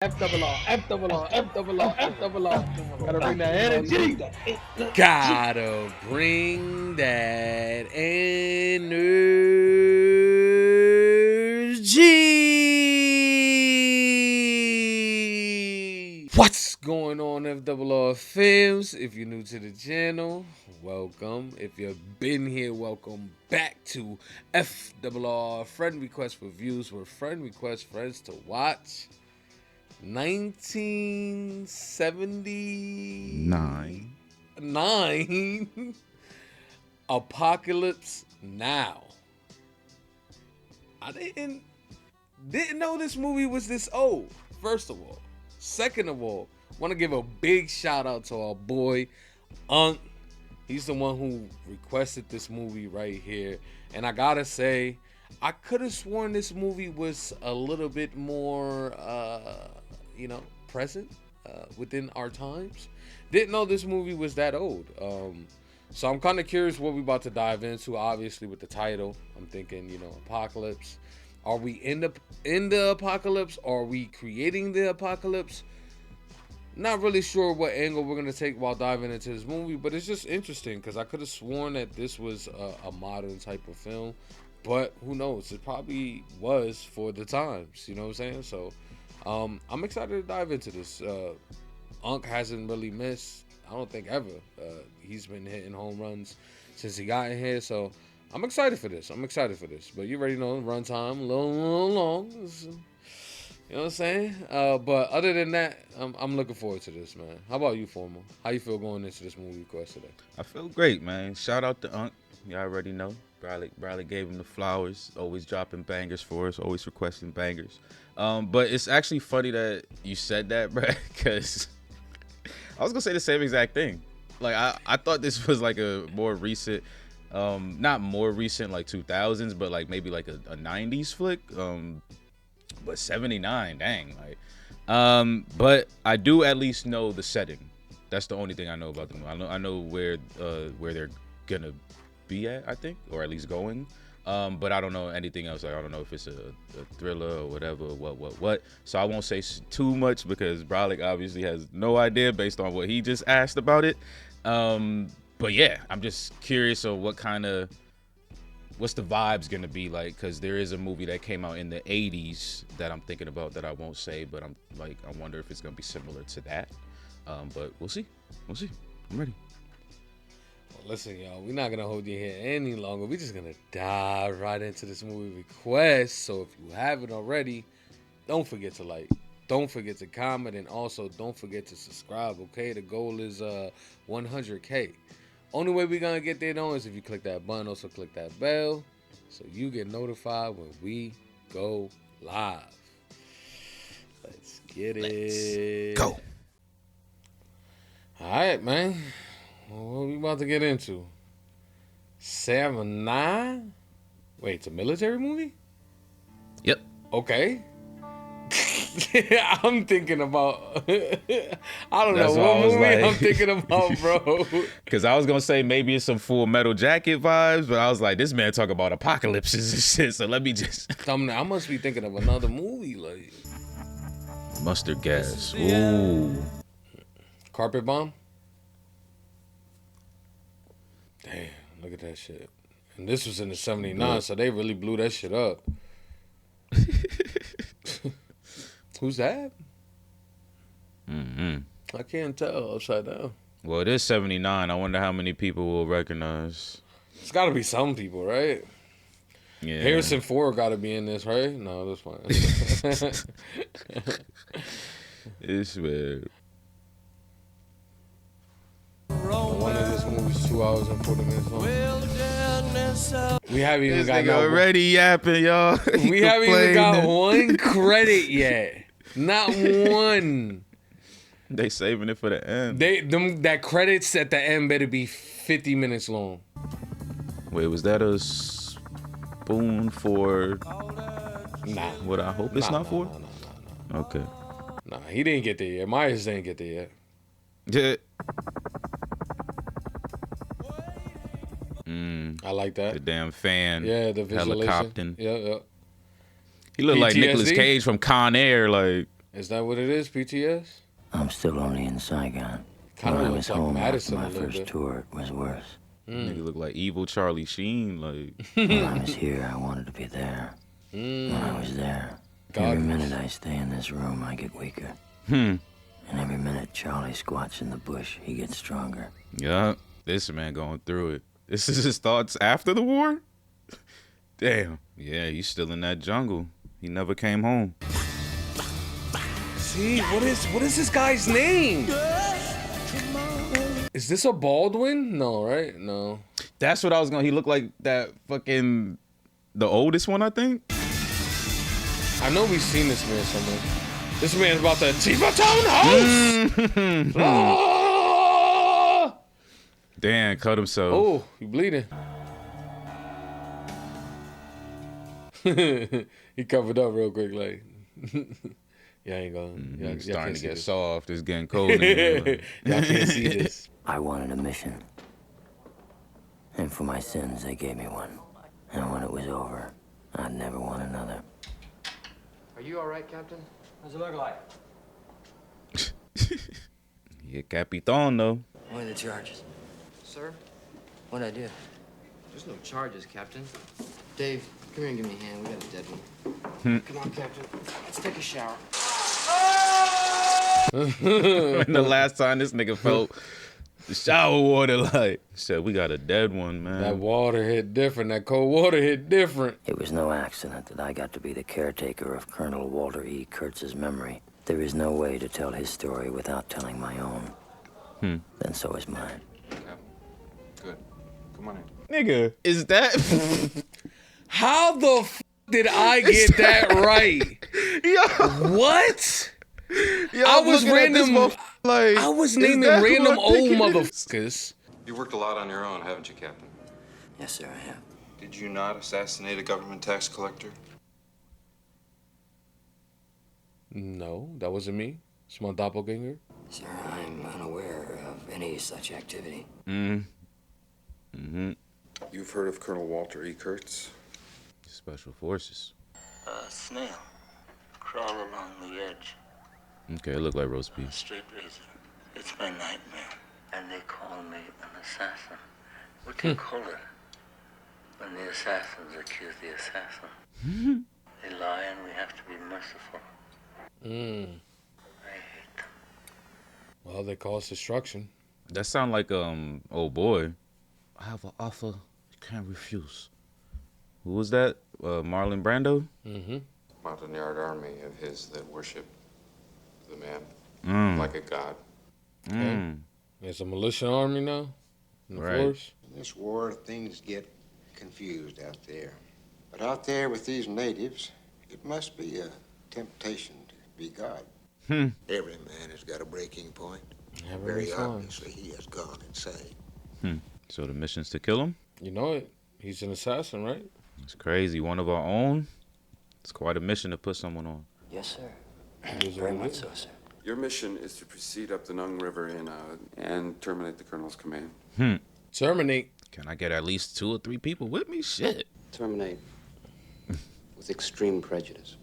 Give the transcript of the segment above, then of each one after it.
F double R, F double R, F double R, F double R. Gotta bring that energy. Gotta bring that energy. What's going on, FRR fams? If you're new to the channel, welcome. If you've been here, welcome back to FRR Friend Request Reviews, where friend request friends to watch 1979 Apocalypse Now. I didn't know this movie was this old, first of all. Second of all, want to give a big shout out to our boy Unc. He's the one who requested this movie right here, and I gotta say, I could have sworn this movie was a little bit more present within our times. Didn't know this movie was that old. So I'm kind of curious what we're about to dive into. Obviously, with the title, I'm thinking, apocalypse. Are we in the apocalypse? Are we creating the apocalypse? Not really sure what angle we're gonna take while diving into this movie, but it's just interesting because I could have sworn that this was a modern type of film, but who knows? It probably was for the times. You know what I'm saying? So I'm excited to dive into this. Unc hasn't really missed, I don't think, ever. He's been hitting home runs since he got in here, so I'm excited for this. But you already know, runtime, a little long. You know what I'm saying? But other than that, I'm looking forward to this, man. How about you, Formal? How you feel going into this movie request today? I feel great, man. Shout out to Unc. Y'all already know. Bradley gave him the flowers. Always dropping bangers for us. Always requesting bangers. But it's actually funny that you said that, Brad, because I was gonna say the same exact thing. Like I thought this was like a more recent, not more recent like 2000s, but like maybe like a 90s flick. But 79, dang. Like, but I do at least know the setting. That's the only thing I know about them. I know where they're gonna be at, I think, or at least going. But I don't know anything else. Like, I don't know if it's a thriller or whatever, what. So I won't say too much because Brolic obviously has no idea based on what he just asked about it. But yeah, I'm just curious of what's the vibes gonna be like, because there is a movie that came out in the 80s that I'm thinking about that I won't say, but I wonder if it's gonna be similar to that. But we'll see. I'm ready. Listen, y'all, we're not gonna hold you here any longer. We're just gonna dive right into this movie request. So if you haven't already, don't forget to like, don't forget to comment, and also don't forget to subscribe. Okay, the goal is 100K. Only way we're gonna get there though is if you click that button. Also click that bell so you get notified when we go live. Let's get it. Go. All right, man. What are we about to get into? 79? Wait, it's a military movie? Yep. Okay. I'm thinking about I don't That's know what what I was movie like. I'm thinking about, bro. Because I was gonna say maybe it's some Full Metal Jacket vibes, but I was like, this man talk about apocalypses and shit. So let me just. I must be thinking of another movie, like Mustard gas. Ooh. Carpet Bomb. Damn, look at that shit. And this was in the 79, so they really blew that shit up. Who's that? I can't tell upside down. Well, it is 79. I wonder how many people will recognize. It's got to be some people, right? Yeah. Harrison Ford got to be in this, right? No, that's fine. It's weird. No wonder this movie's 2 hours and 40 minutes long. We haven't even This got nigga already yapping, y'all. We haven't even got one credit yet. Not one. They saving it for the end. That credits at the end better be 50 minutes long. Wait, was that a spoon for Nah. what I hope it's not for? Nah. Okay. Nah, he didn't get there yet. Myers didn't get there yet. Yeah. I like that. The damn fan. Yeah, the visualization. Helicopter. Yeah. He looked like PTSD? Nicolas Cage from Con Air. Like, Is that what it is, PTS? I'm still only in Saigon. Kind When of I looks was like home Madison after a my little first bit. tour, it was worse. Nigga look like evil Charlie Sheen. Like, When I was here, I wanted to be there. When I was there, every minute I stay in this room, I get weaker. And every minute Charlie squats in the bush, he gets stronger. yeah, this man going through it. This is his thoughts after the war? Damn. Yeah, he's still in that jungle. He never came home. See, what is this guy's name? Is this a Baldwin? No, right? No. That's what I was going to... He looked like that fucking... The oldest one, I think? I know we've seen this man somewhere. This man's about to Tifa Town House! Ah! Damn, cut himself. Oh, you bleeding. He covered up real quick, like... Yeah, I ain't going. It's starting to get soft. It's getting cold in here. Like. Y'all can't see this. I wanted a mission. And for my sins, they gave me one. And when it was over, I'd never want another. Are you all right, Captain? How's it look like? Yeah, Capitan, though. What are the charges? Sir? What'd I do? There's no charges, Captain. Dave, come here and give me a hand. We got a dead one. Come on, Captain. Let's take a shower. When the last time this nigga felt the shower water, like, said, we got a dead one, man. That water hit different. That cold water hit different. It was no accident that I got to be the caretaker of Colonel Walter E. Kurtz's memory. There is no way to tell his story without telling my own. Then so is mine. Good. Come on in. Nigga, is that... How the f did I get that right? Yo, What? yo, I was looking at this random. like, I was is naming that who random I'm old thinking it is? motherfuckers. You worked a lot on your own, haven't you, Captain? Yes, sir, I have. Did you not assassinate a government tax collector? No, that wasn't me. It's my doppelganger. Sir, I'm unaware of any such activity. You've heard of Colonel Walter E. Kurtz? Special forces. A snail. Crawl along the edge. Okay, it looked like roast A beef. straight razor. It's my nightmare. And they call me an assassin. What do you call it? When the assassins accuse the assassin. They lie and we have to be merciful. I hate them. Well, they cause destruction. That sound like, oh boy. I have an offer you can't refuse. Who was that? Marlon Brando? Mountain Yard army of his that worship the man like a god. There's a militia army now. In the Right. force. In this war, things get confused out there. But out there with these natives, it must be a temptation to be God. Every man has got a breaking point. Every Very time. obviously, he has gone insane. So the mission's to kill him? You know it. He's an assassin, right? It's crazy. One of our own? It's quite a mission to put someone on. Yes, sir. It is Very what it much is. so, sir. Your mission is to proceed up the Nung River and terminate the colonel's command. Terminate. Can I get at least 2 or 3 people with me? Shit. Terminate. With extreme prejudice.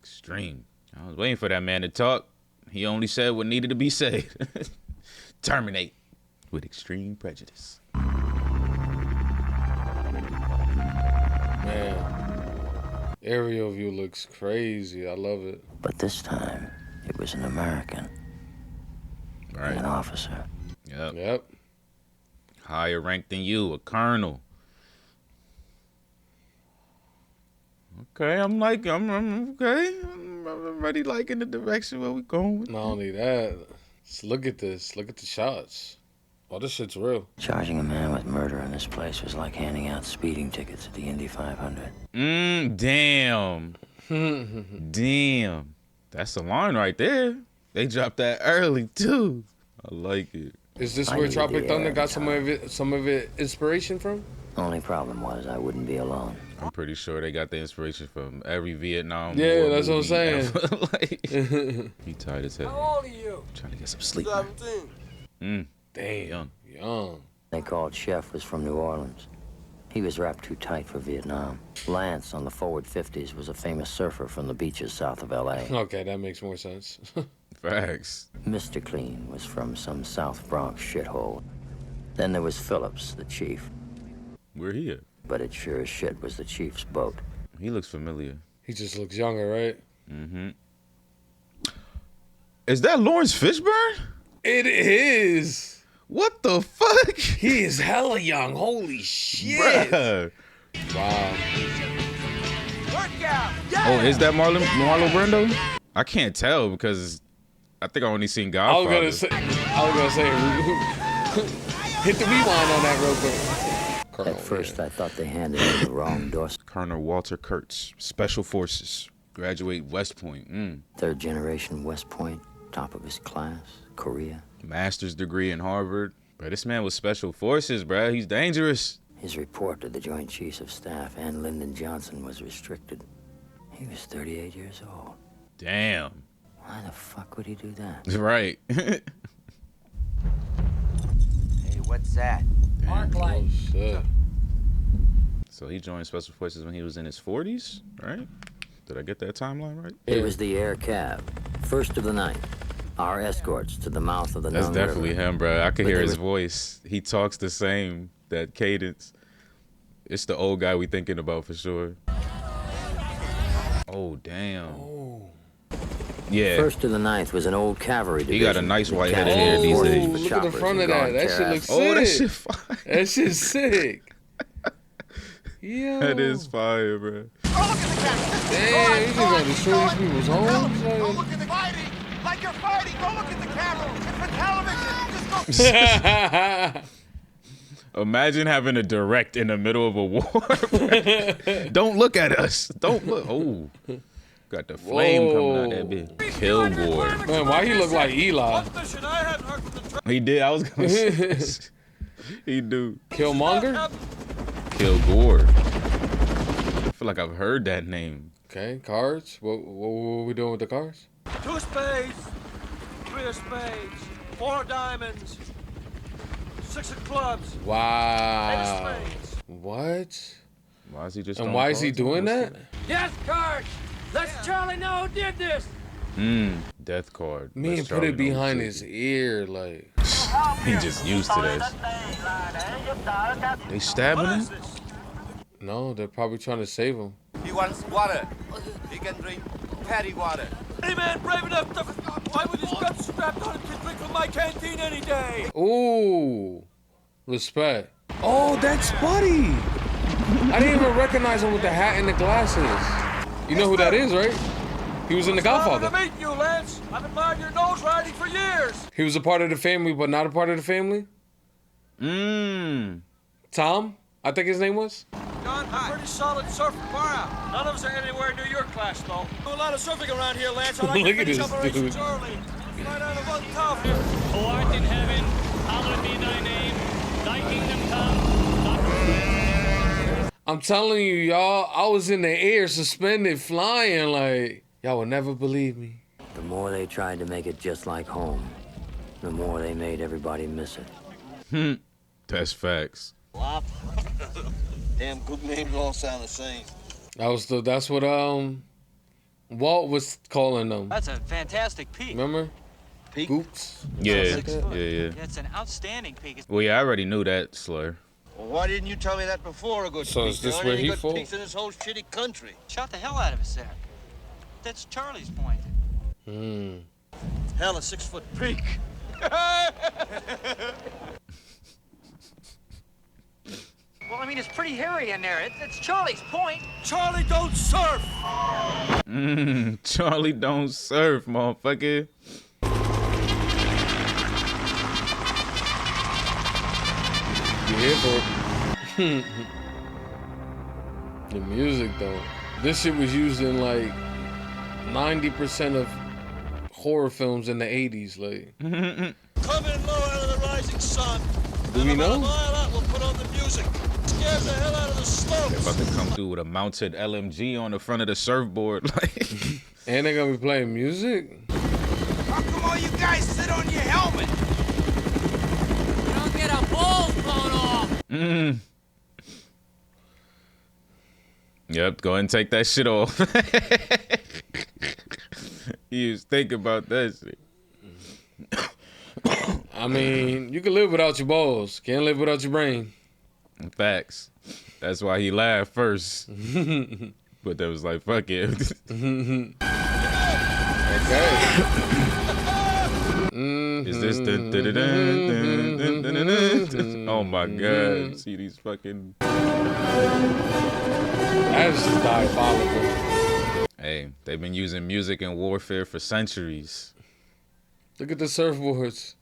Extreme. I was waiting for that man to talk. He only said what needed to be said. Terminate with extreme prejudice. Man. Aerial view looks crazy. I love it. But this time, it was an American, Right. an officer. Yep. Yep. Higher rank than you, a colonel. Okay, I'm okay. I'm already liking the direction where we going with. Not only that, just look at this. Look at the shots. Oh, this shit's real. Charging a man with murder in this place was like handing out speeding tickets at the Indy 500. Damn. Damn. That's the line right there. They dropped that early too. I like it. Is this I where need Tropic the Thunder air got some of it inspiration from? Only problem was I wouldn't be alone. I'm pretty sure they got the inspiration from every Vietnam Yeah, War that's what I'm movie saying. ever. Like, he tired as hell. How old are you? Trying to get some sleep. Man. 17. Damn. Young. Young. They called Chef was from New Orleans. He was wrapped too tight for Vietnam. Lance on the forward 50s was a famous surfer from the beaches south of L.A. Okay, that makes more sense. Facts. Mr. Clean was from some South Bronx shithole. Then there was Phillips, the chief. Where he at? But it sure as shit was the chief's boat. He looks familiar. He just looks younger, right? Mm-hmm. Is that Lawrence Fishburne? It is. What the fuck? He is hella young. Holy shit. Bruh. Wow. Oh, is that Marlon Brando? I can't tell because I think I only seen Godfather. I was gonna say hit the rewind on that real quick. At first, I thought they handed me the wrong dossier. Colonel Walter Kurtz, Special Forces, graduate West Point. Third generation West Point, top of his class, Korea. Master's degree in Harvard. Bro, this man was Special Forces, bro. He's dangerous. His report to the Joint Chiefs of Staff and Lyndon Johnson was restricted. He was 38 years old. Damn. Why the fuck would he do that? Right. Hey, what's that? Arc light. Oh, shit. So he joined Special Forces when he was in his 40s, right? Did I get that timeline right? It was the air cab, first of the night. Our escorts to the mouth of the That's Nung definitely River. him, bro. I could hear they his were- voice. He talks the same, that cadence. It's the old guy we thinking about for sure. Oh, damn. Yeah. First of the ninth was an old cavalry division. He got a nice that white head of carried hair these orders days. for Look at the choppers front and of that. guard That shit caravan. looks sick. Oh, that shit fire. That shit's sick. Yo. That is fire, bro. Damn, you just gonna destroy these people's homes? Go Like... look at the fighting. Like you're fighting. Go look at the camera. It's for television. Just go. Imagine having a direct in the middle of a war. Don't look at us. Don't look. Oh, got the flame coming out that bitch. Kilgore. Man, why he look like Eli? He did. I was gonna say. He do. Killmonger? Kilgore. I feel like I've heard that name. Okay, cards. What we doing with the cards? 2 spades, 3 of spades, 4 of diamonds, 6 of clubs. Wow. 8 of spades. What? Why is he just? And why is he doing that? Yes, cards. Let Charlie know who did this. Death card. Me Let's and put it Charlie know behind who his took ear, like. He just used to this. They stabbing him? No, they're probably trying to save him. He wants water. He can drink patty water. Any man brave enough to fight with his guts strapped on him can drink from my canteen any day. Ooh, respect. Oh, that's Buddy. I didn't even recognize him with the hat and the glasses. You know who that is, right? He was in The Godfather. Good to meet you, Lance. I've admired your nose riding for years. He was a part of the family, but not a part of the family. Tom, I think his name was. John, I'm pretty solid surfer far out. None of us are anywhere near your class, though. Do a lot of surfing around here, Lance. I like Look to at finish this operations dude. early. Right out of one top here. Who art in heaven, hallowed be thy name. Thy kingdom come. I'm telling you, y'all, I was in the air, suspended, flying. Like, y'all would never believe me. The more they tried to make it just like home, the more they made everybody miss it. That's facts. Wop. Damn good names all sound the same. That's what Walt was calling them. That's a fantastic peak. Remember? Peak? Goops. Yeah, Six foot. yeah. That's an outstanding peak. Well, yeah, I already knew that, Slur. Well, why didn't you tell me that before, a good So is speaker? this Aren't where any he good fall? peaks in this whole shitty country. Shot the hell out of us there. That's Charlie's point. Hell, a 6-foot peak. Well, I mean, it's pretty hairy in there. It's Charlie's point. Charlie don't surf. Charlie don't surf, motherfucker. You here for it? The music, though. This shit was used in like 90% of horror films in the 80s. Like, Come in low out of the rising sun. do we About a know? mile out, we'll put on the music. Scares the hell out of the They're about slopes. to come through with a mounted LMG on the front of the surfboard. Like, And they're gonna be playing music? How come all you guys sit on your helmet? You don't get our balls blown off. Yep, go ahead and take that shit off. You was thinking about that shit. I mean, you can live without your balls. Can't live without your brain. Facts. That's why he laughed first. But that was like, fuck it. Okay. Is this the... Oh my God. See these fucking... That's diabolical. Hey, they've been using music in warfare for centuries. Look at the surfboards.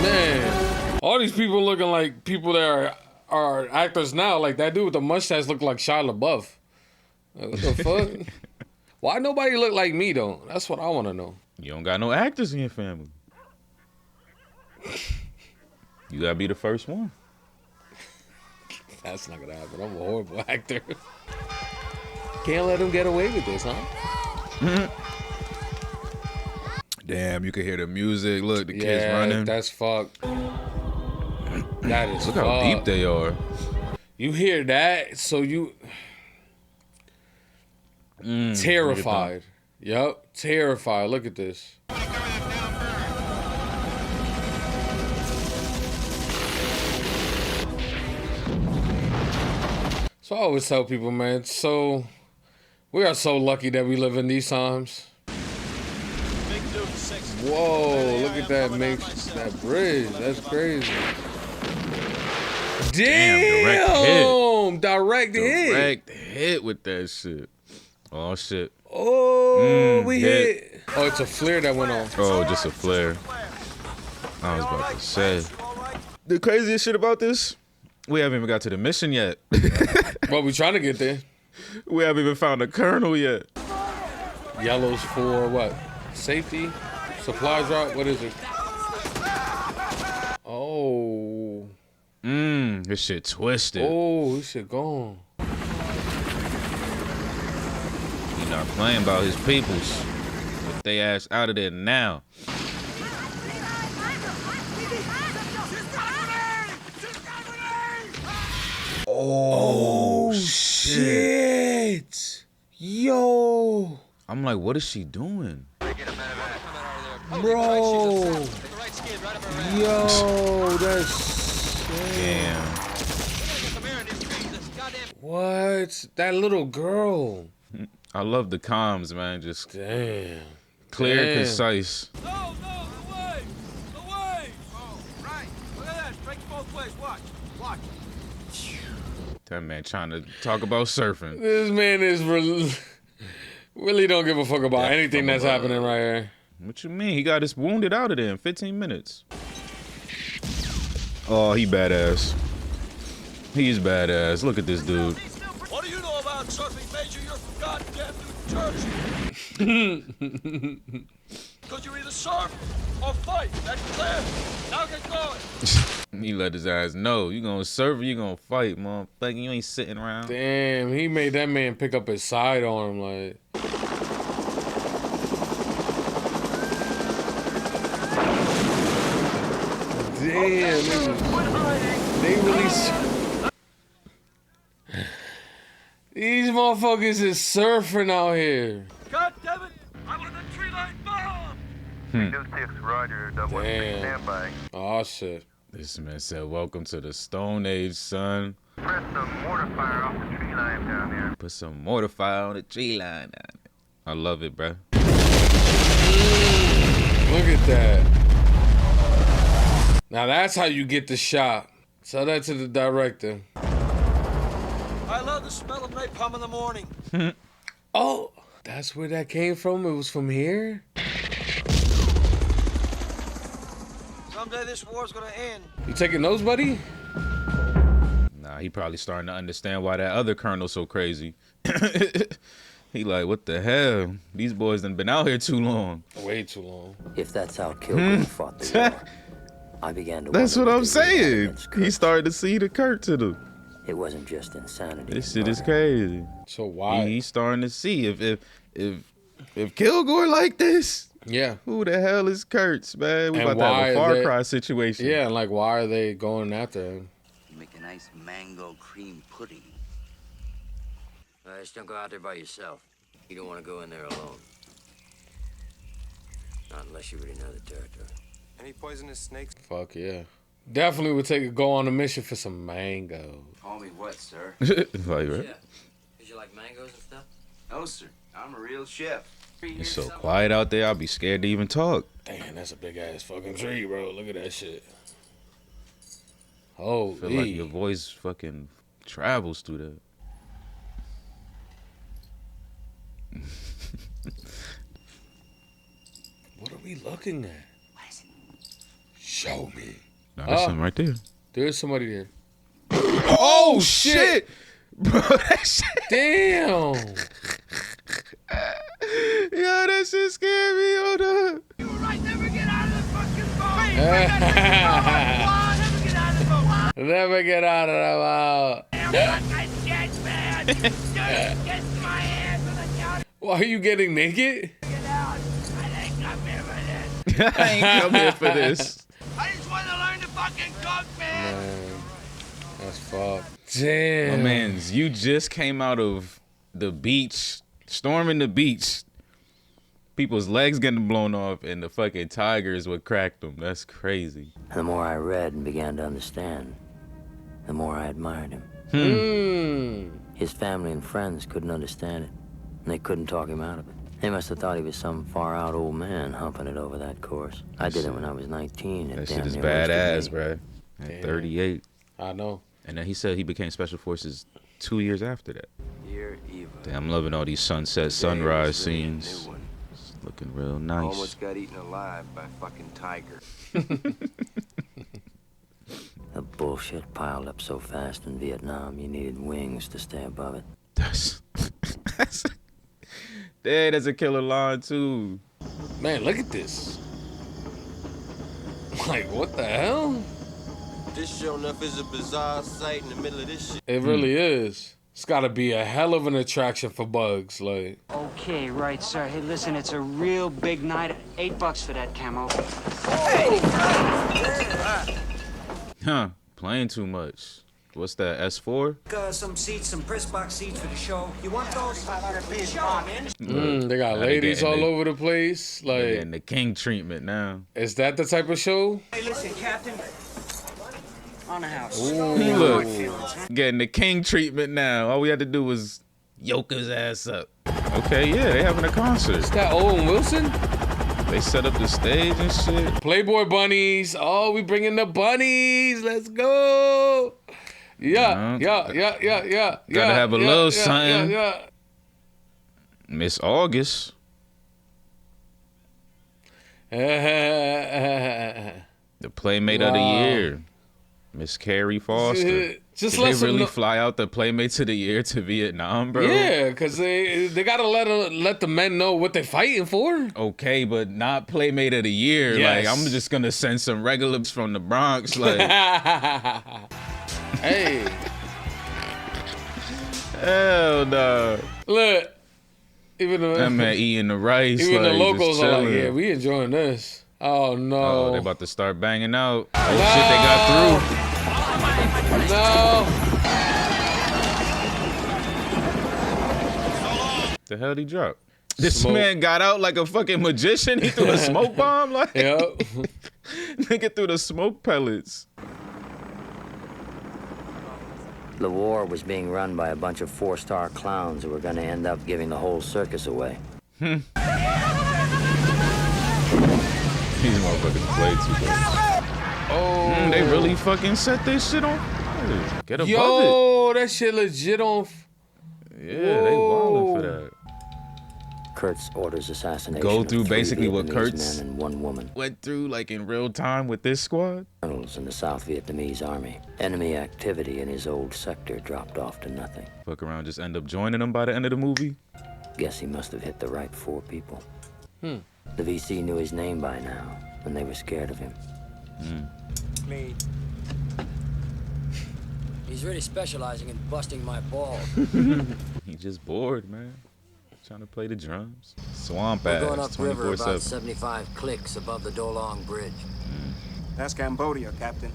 Man, all these people looking like people that are actors now. Like that dude with the mustache look like Shia LaBeouf. Like, what the fuck? Why nobody look like me though? That's what I want to know. You don't got no actors in your family. You gotta be the first one. That's not gonna happen. I'm a horrible actor. Can't let him get away with this, huh? Damn, you can hear the music. Look, the kids running. That's fucked. That is Look fucked. how deep they are. You hear that, so you... terrified. Yup, terrified. Look at this. So I always tell people, man, so we are so lucky that we live in these times. Whoa, look at that that bridge. That's crazy. Damn, direct hit. Direct hit with that shit. Oh shit. Oh, we hit. Oh, it's a flare that went off. Oh, just a flare. I was about to say. The craziest shit about this, we haven't even got to the mission yet. But we trying to get there. We haven't even found a colonel yet. Yellows for what? Safety? Supply drop? What is it? Oh. This shit twisted. Oh, this shit gone. He not playing about his peoples. Get they ass out of there now. Oh, shit. Yo. I'm like, what is she doing? Bro. Yo, that's... Damn. What? That little girl. I love the comms, man. Just damn. Clear and concise. No, away! Away! Oh, right. Look at that. Break both ways. Watch. Watch. That man trying to talk about surfing. This man is really don't give a fuck about anything that's happening right here. What you mean? He got us wounded out of there in 15 minutes. Oh, he badass. He's badass. Look at this dude. What do you know about surfing, Major? You're from goddamn New Jersey. Because you either surf or fight. That's clear. Now get going. He let his ass know. You gonna surf or you gonna fight, motherfucker. You ain't sitting around. Damn, he made that man pick up his sidearm like. Damn, they really. These motherfuckers is surfing out here. God damn it! I want a tree line bomb! Damn. Oh shit. This man said, welcome to the Stone Age, son. Press some mortar fire off the tree line down there. Put some mortar fire on the tree line down there. I love it, bro. Look at that. Now that's how you get the shot. Tell that to the director. I love the smell of napalm in the morning. Oh, that's where that came from? It was from here? Someday this war's gonna end. You taking those, buddy? Nah, he probably starting to understand why that other colonel's so crazy. He like, what the hell? These boys done been out here too long. Way too long. If that's how Kilgore fought the war, I began to That's wonder what I'm saying. He started to see the Kurt to them. It wasn't just insanity. This shit is crazy. So why? He's starting to see if Kilgore like this. Yeah. Who the hell is Kurtz, man? We And about to have a why Far they- Cry situation. Yeah, like why are they going after him? You make a nice mango cream pudding. Just don't go out there by yourself. You don't want to go in there alone. Not unless you really know the territory. Any poisonous snakes? Fuck yeah. Definitely would go on a mission for some mango. Call me what, sir? Like, right? Yeah. Did you like mangoes and stuff? No, sir. I'm a real chef. It's so quiet out there, I'll be scared to even talk. Damn, that's a big ass fucking tree, bro. Look at that shit. I Holy. feel like your voice fucking travels through that. What are we looking at? What is it? Show me. Nah, there's something right there. There's somebody there. Oh, shit! Bro, that shit. Damn. Yo, that shit scared me. Hold up. You were right. Never get out of the fucking boat. Never get out of the boat. Damn fucking shit, man. Just kiss my ass on the couch. Why are you getting naked? Get out. I ain't come here for this. I ain't come here for this. I just want to learn to fucking cook, man. That's fucked. Damn. My mans, you just came out of the beach, storming the beach. People's legs getting blown off, and the fucking tigers would crack them. That's crazy. And the more I read and began to understand, the more I admired him. His family and friends couldn't understand it, and they couldn't talk him out of it. They must have thought he was some far-out old man humping it over that course. I did it when I was 19. That shit is badass, bro. At 38. I know. And then he said he became Special Forces 2 years after that. Damn, I'm loving all these sunset, sunrise scenes. It's looking real nice. Almost got eaten alive by a fucking tiger. The bullshit piled up so fast in Vietnam, you needed wings to stay above it. That's a killer line, too. Man, look at this. Like, what the hell? This sure enough is a bizarre sight in the middle of this shit. It really is. It's got to be a hell of an attraction for bugs. Like, Okay, right, sir. Hey, listen, it's a real big night. $8 for that camo. Huh, playing too much. What's that, S4? Some seats, some press box seats for the show. You want those? they got ladies all over the place. Like, getting the king treatment now. Is that the type of show? Hey, listen, Captain. On the house. Ooh, look, getting the king treatment now. All we had to do was yoke his ass up. Okay, yeah, they having a concert. Is that Owen Wilson? They set up the stage and shit. Playboy bunnies. Oh, we bringing the bunnies. Let's go. Yeah. Gotta have a little something. Yeah. Miss August. The Playmate of the Year. Miss Carrie Foster. Just Did they really fly out the Playmates of the Year to Vietnam, bro? Yeah, because they gotta let the men know what they're fighting for. Okay, but not Playmate of the Year. Yes. Like, I'm just gonna send some regulars from the Bronx. Like, hey. Hell no. Look, even that man eating the rice. Even like, the locals are like, chilling. yeah, we enjoying this. Oh no. Oh, they about to start banging out. Oh shit, they got through. No. The hell did he drop? This man got out like a fucking magician. He threw a smoke bomb. Like, yep. Nigga threw the smoke pellets. The war was being run by a bunch of 4-star clowns who were going to end up giving the whole circus away. These motherfuckers play too much. Oh. They really fucking set this shit on fire. Get above Yo, that shit legit on. Yeah, they wildin' for that. Kurtz orders assassination. Go through of 3 basically what Vietnamese Kurtz men and 1 woman. went through like in real time with this squad. Colonels in the South Vietnamese army. Enemy activity in his old sector dropped off to nothing. Fuck around, just end up joining them by the end of the movie. Guess he must have hit the right 4 people. Hmm. The VC knew his name by now, and they were scared of him. Clean. He's really specializing in busting my balls. He just bored, man. Trying to play the drums. Swamp We're ass. going upriver about 24/7. 75 clicks above the Dolong Bridge. That's Cambodia, Captain.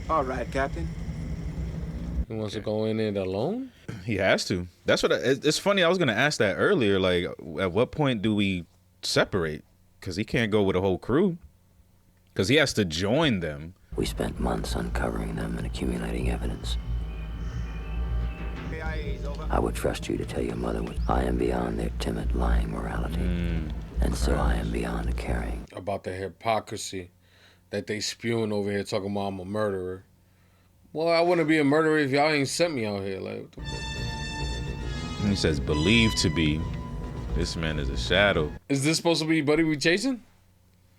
All right, Captain. He wants to go in it alone? He has to. That's what. It's funny. I was gonna ask that earlier. Like, at what point do we separate? Because he can't go with a whole crew. Because he has to join them. We spent months uncovering them and accumulating evidence. I would trust you to tell your mother what I am beyond their timid, lying morality. And so I am beyond caring. About the hypocrisy that they spewing over here talking about I'm a murderer. Well, I wouldn't be a murderer if y'all ain't sent me out here. Like, what the fuck? He says, believed to be. This man is a shadow. Is this supposed to be Buddy we chasing?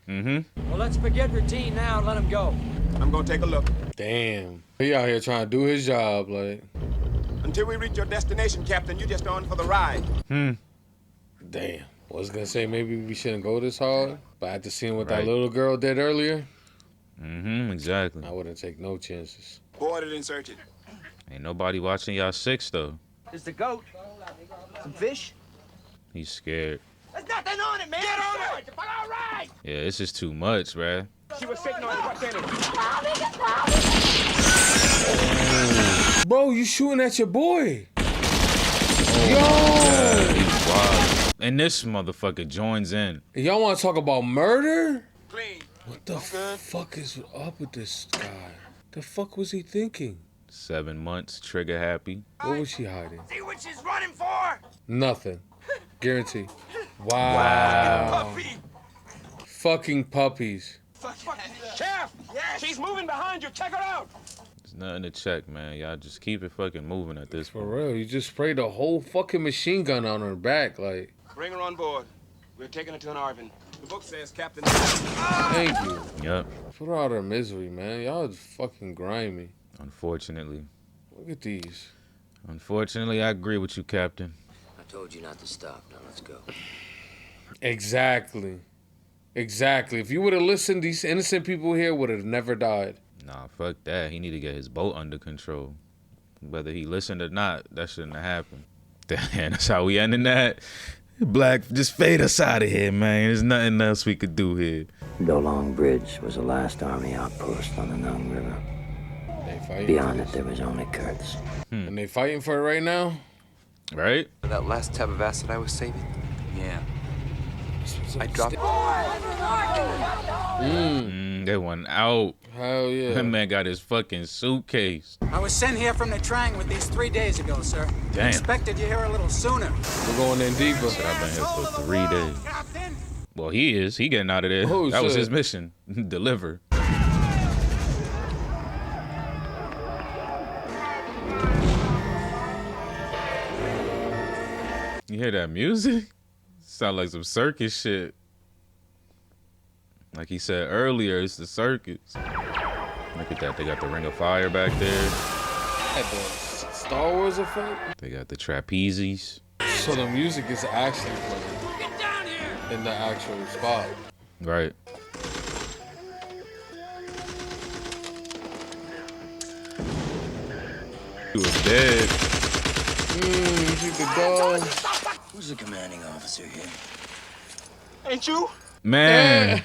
Mm-hmm. Well, let's forget routine now and let him go. I'm gonna take a look. Damn. He out here trying to do his job, like. Until we reach your destination, Captain, you just on for the ride. Damn. I was gonna say maybe we shouldn't go this hard, but after seeing what that little girl did earlier, exactly. I wouldn't take no chances. Boarded and searched. Ain't nobody watching y'all six though. There's the goat. Some fish. He's scared. There's nothing on it, man. Get on it. All right. Yeah, it's just too much, bruh. She was sitting on it. What's in it? Bro, you shooting at your boy. Yeah, he's wild. And this motherfucker joins in. Y'all want to talk about murder? Clean. What the fuck is up with this guy? The fuck was he thinking? 7 months, trigger happy. What was she hiding? See what she's running for? Nothing. Guarantee. Wow. Fucking puppies. Sheriff, she's moving behind you. Check her out. There's nothing to check, man. Y'all just keep it fucking moving at this For point. real, you just sprayed a whole fucking machine gun on her back, like. Bring her on board. We're taking her to an Arvin. The book says Captain. Thank you. Yep. Put her out of her misery, man. Y'all is fucking grimy. Unfortunately. Look at these. Unfortunately, I agree with you, Captain. I told you not to stop. Now let's go. Exactly. Exactly. If you would have listened, these innocent people here would have never died. Nah, fuck that. He need to get his boat under control. Whether he listened or not, that shouldn't have happened. Damn, that's how we ending that. Black, just fade us out of here, man. There's nothing else we could do here. Dolong Bridge was the last army outpost on the Nung River. Beyond it, there was only Kurtz. And they fighting for it right now? Right? That last tab of acid I was saving? Yeah. I dropped They went out. Hell yeah. That man got his fucking suitcase. I was sent here from the Trang with these 3 days ago, sir. Damn. Expected you here a little sooner. We're going in deeper. Said I've been here for 3 days. Well, he is. He getting out of there. Oh, that was shit. his mission. Deliver. You hear that music? Sound like some circus shit. Like he said earlier, it's the circus. Look at that. They got the Ring of Fire back there. At the Star Wars effect? They got the trapezes. So the music is actually playing in the actual spot. Right. He was dead. You see the dog? Who's the commanding officer here? Ain't you? Man.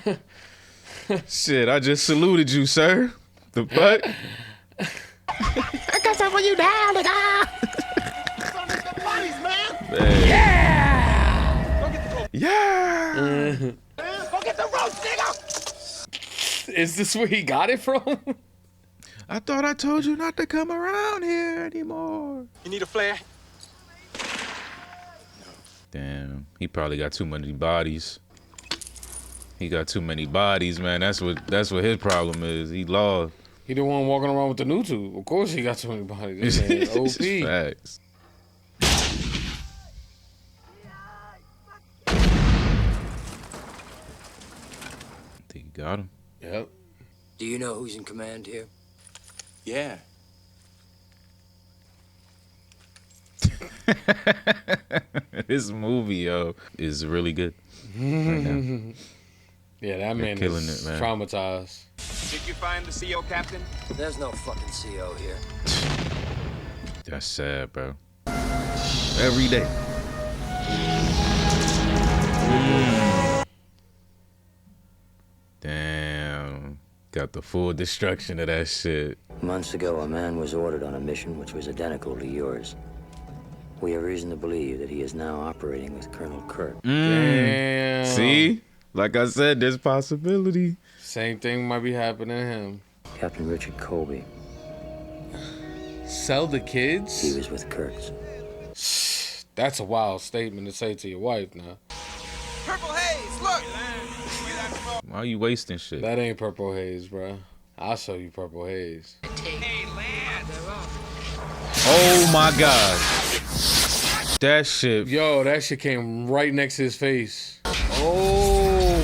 Shit, I just saluted you, sir. The fuck? I got something for you down, nigga. Man. Yeah! Yeah! Go get the roast, nigga! Is this where he got it from? I thought I told you not to come around here anymore. You need a flare? Damn, he probably got too many bodies. He got too many bodies, man. That's what his problem is. He lost. He the one walking around with the new tube. Of course he got too many bodies. This man OP. Facts. Think you got him? Yep. Do you know who's in command here? Yeah. This movie, yo, is really good. Right now. Yeah, that man killing is it, man. traumatized. Did you find the CO, Captain? There's no fucking CO here. That's sad, bro. Every day. Damn. Got the full destruction of that shit. Months ago, a man was ordered on a mission which was identical to yours. We have reason to believe that he is now operating with Colonel Kirk. Damn. See? Like I said, there's possibility. Same thing might be happening to him. Captain Richard Colby. Sell the kids? He was with Kurtz. That's a wild statement to say to your wife now. Purple haze, look! Why are you wasting shit? That ain't purple haze, bro. I'll show you purple haze. Oh my god. That shit. Yo, that shit came right next to his face. Oh.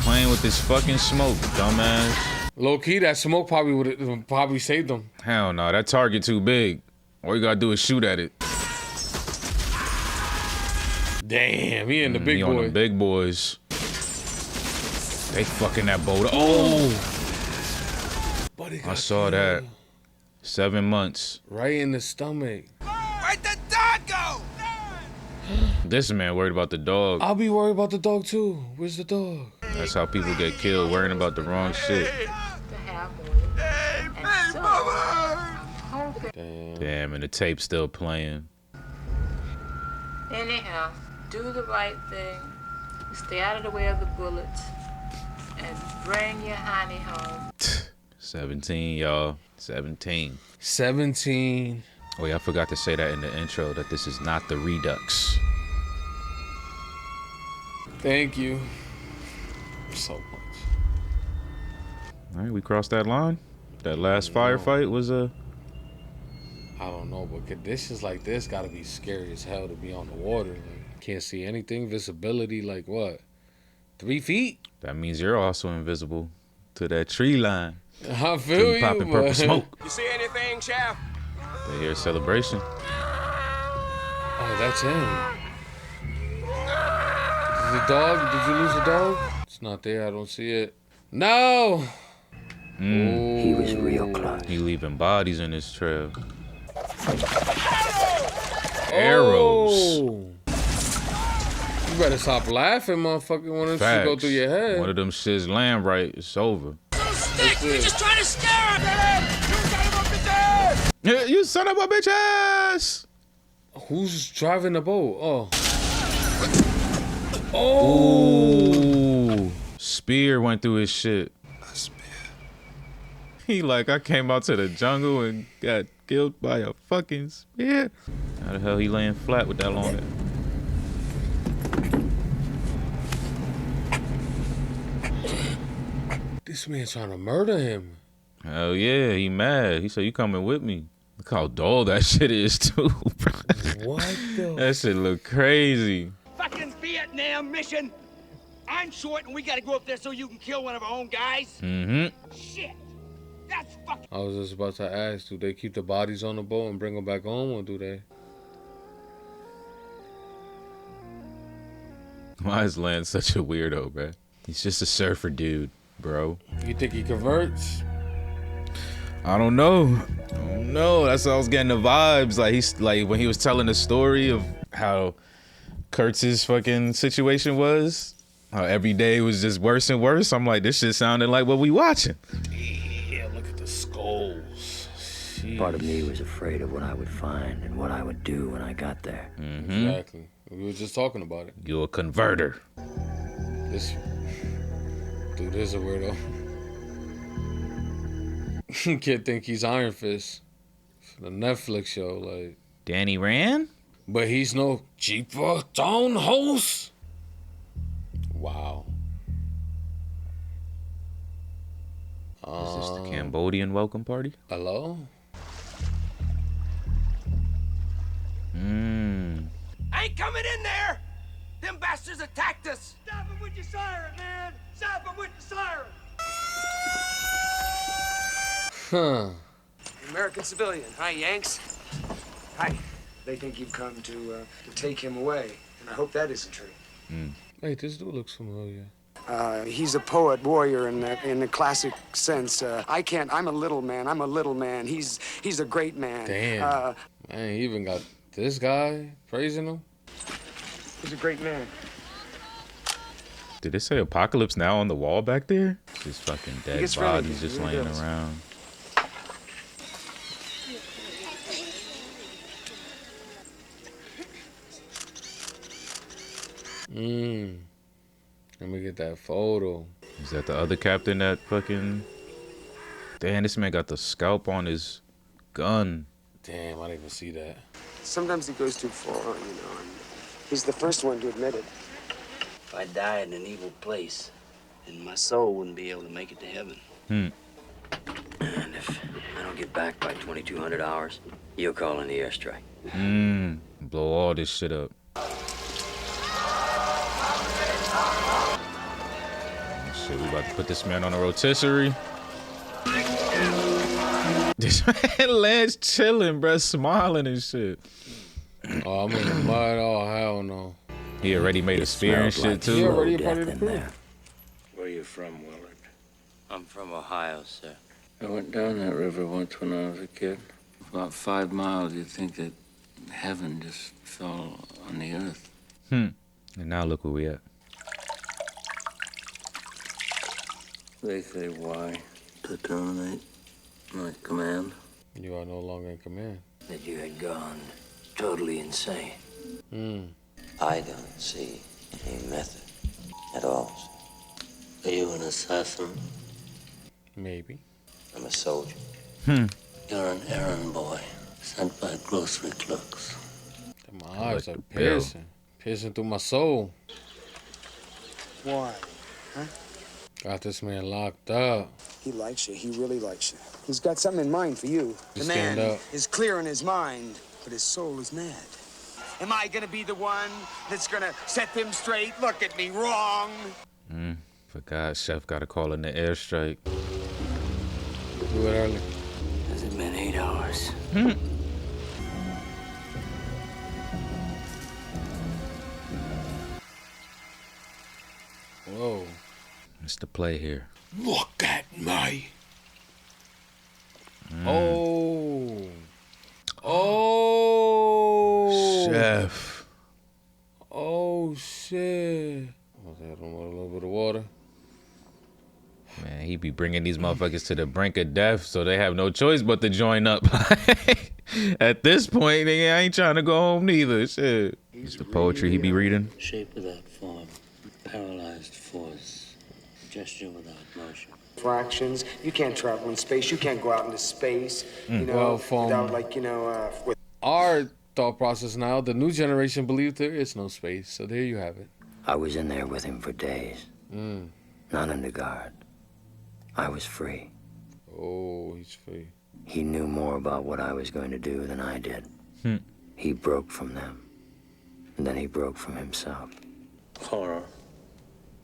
Playing with this fucking smoke, dumbass. Low key, that smoke probably saved him. Hell no, that target too big. All you gotta do is shoot at it. Damn, he and the big he boy. on the big boys. They fucking that boat. Oh. I saw that. 7 months. Right in the stomach. Where'd the dog go? This man worried about the dog. I'll be worried about the dog too. Where's the dog? That's how people get killed, worrying about the wrong shit. Damn, and the tape's still playing. Anyhow, do the right thing. Stay out of the way of the bullets. And bring your honey home. 17, y'all. 17. 17. Oh yeah, I forgot to say that in the intro, that this is not the Redux. Thank you so much. All right, we crossed that line. That last firefight was a... I don't know, but conditions like this gotta be scary as hell to be on the water. Like, can't see anything. Visibility, like what? 3 feet? That means you're also invisible to that tree line. I feel you, popping purple smoke. You see anything, Chef? They hear a celebration. Oh, that's him. The dog? Did you lose the dog? It's not there. I don't see it. No. He was real close. He leaving bodies in his trail. Arrows. Oh. You better stop laughing, motherfucker, when this shit go through your head. One of them shits land right, it's over. You're just trying to scare him! You son of a bitch ass! Who's driving the boat? Oh. Oh. Spear went through his shit. A spear. He like, I came out to the jungle and got killed by a fucking spear. How the hell he laying flat with that long? This man's trying to murder him. Hell yeah, he mad. He said, you coming with me. Look how dull that shit is too, bro. What the? That shit look crazy. Fucking Vietnam mission. I'm short and we gotta go up there so you can kill one of our own guys. Mm-hmm. Shit. That's fucking... I was just about to ask, do they keep the bodies on the boat and bring them back home, or do they? Why is Lance such a weirdo, bro? He's just a surfer dude, bro. You think he converts? I don't know. That's how I was getting the vibes. Like he's like when he was telling the story of how Kurtz's fucking situation was, how every day was just worse and worse. I'm like, this shit sounded like what we watching. Yeah, look at the skulls. Jeez. Part of me was afraid of what I would find and what I would do when I got there. Mm-hmm. Exactly. We were just talking about it. You're a converter. This dude is a weirdo. Kid think he's Iron Fist. The Netflix show, like Danny Rand? But he's no cheaper town host. Wow. Is this the Cambodian welcome party? Hello? I ain't coming in there! Them bastards attacked us! Stop him with your siren, man! Stop him with the siren! Huh. American civilian. Hi, Yanks. Hi. They think you've come to take him away, and I hope that isn't true. Hey, this dude looks familiar. He's a poet warrior in the classic sense. I'm a little man. I'm a little man. He's a great man. Damn. Man, he even got this guy praising him. He's a great man. Did it say Apocalypse Now on the wall back there? Just fucking dead gets bodies renegade, just he really laying does. around. Let me get that photo. Is that the other captain that fucking... Damn, this man got the scalp on his gun. Damn, I didn't even see that. Sometimes he goes too far, you know, and he's the first one to admit it. If I die in an evil place, then my soul wouldn't be able to make it to heaven. And if I don't get back by 2200 hours, you'll call in the airstrike. Blow all this shit up. Shit, we about to put this man on a rotisserie. This man Lance chilling, bruh, smiling and shit. Oh, I'm in the mud. Oh, hell no. He already made a spear and shit, too. He already a part of the crew. Where you from, Willard? I'm from Ohio, sir. I went down that river once when I was a kid. About 5 miles, you'd think that heaven just fell on the earth. And now look where we at. They say why? To terminate my command. You are no longer in command. That you had gone totally insane. I don't see any method at all. Are you an assassin? Maybe. I'm a soldier. You're an errand boy sent by grocery clerks. My eyes are piercing. Piercing through my soul. Why? Huh? Got this man locked up. He likes you. He really likes you. He's got something in mind for you. The Stand man up. is clear in his mind, but his soul is mad. Am I gonna be the one that's gonna set them straight? Look at me wrong. Forgot Chef got to call in the airstrike. Do it early. Has it been 8 hours? Whoa. It's the play here. Look at me. Oh. Oh. Chef. Oh, shit. I'll add a little bit of water. Man, he be bringing these motherfuckers to the brink of death, so they have no choice but to join up. At this point, they ain't trying to go home neither. Shit. It's the poetry he be reading. Shape without form, paralyzed force, gesture without motion. Fractions. You can't travel in space. You can't go out into space. You know, Well, from without like with our thought process now, the new generation believes there is no space. So there you have it. I was in there with him for days. Not under guard. I was free. Oh, he's free. He knew more about what I was going to do than I did. He broke from them. And then he broke from himself. Horror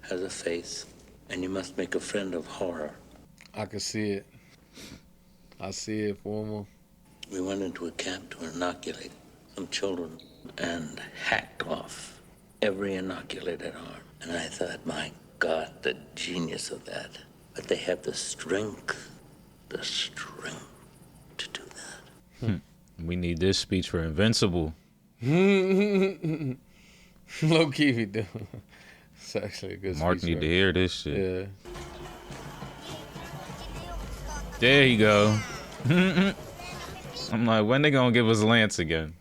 has a face, and you must make a friend of horror. I can see it. I see it, Formal. We went into a camp to inoculate some children and hacked off every inoculated arm. And I thought, my God, the genius of that. But they have the strength to do that. We need this speech for Invincible. Low key, we do. It's actually a good Mark speech, need right? to hear this shit. Yeah. There you go. I'm like, when they gonna give us Lance again?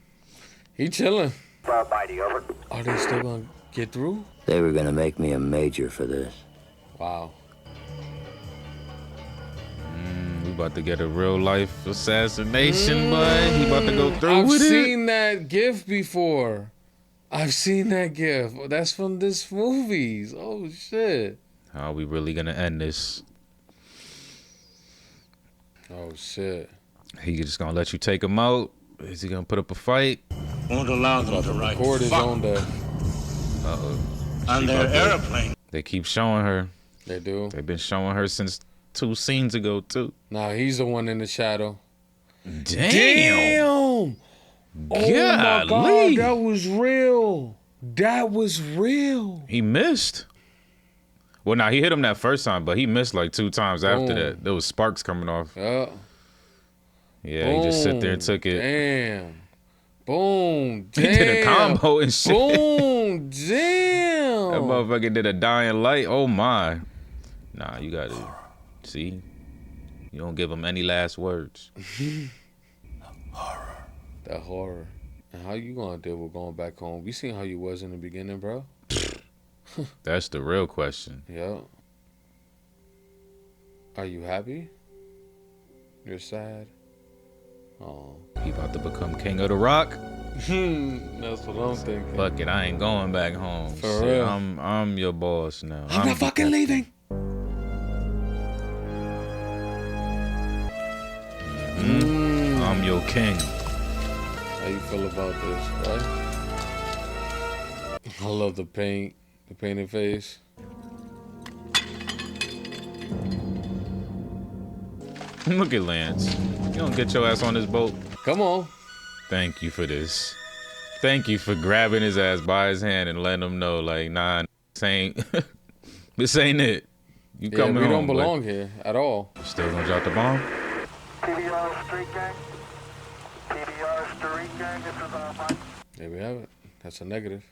He chilling. Mighty, over. Are they still gonna get through? They were gonna make me a major for this. Wow. We about to get a real life assassination, boy. He about to go through I've with it. seen that gif before. I've seen that gif. That's from this movies. Oh shit. How are we really gonna end this? Oh shit. He just gonna let you take him out? Is he gonna put up a fight? Won't allow them to ride Record his own death. Uh-oh. on their airplane. They keep showing her. They do. They've been showing her since 2 scenes ago, too. Now he's the one in the shadow. Damn. Oh my God, that was real. That was real. He missed. Well, now he hit him that first time, but he missed like 2 times after that. There was sparks coming off. Yeah. Yeah, he just sit there and took it. Damn. Boom. He Damn. did a combo and shit. Boom. damn. That motherfucker did a dying light. Oh my. Nah, you gotta see. You don't give him any last words. That horror. And how you gonna deal with going back home? We seen how you was in the beginning, bro. That's the real question. Yeah. Are you happy? You're sad? Oh. He about to become king of the rock. That's what I'm thinking. Fuck it, I ain't going back home. For Shit, real. I'm your boss now. I'm not fucking leaving. I'm your king. How you feel about this, right? I love the paint, the painted face. Look at Lance. You don't get your ass on this boat. Come on. Thank you for this. Thank you for grabbing his ass by his hand and letting him know, like, nah, this ain't it. You coming home. We don't belong here at all. Still gonna drop the bomb? TDR Street Gang. TDR Street Gang. This is Mike. There we have it. That's a negative.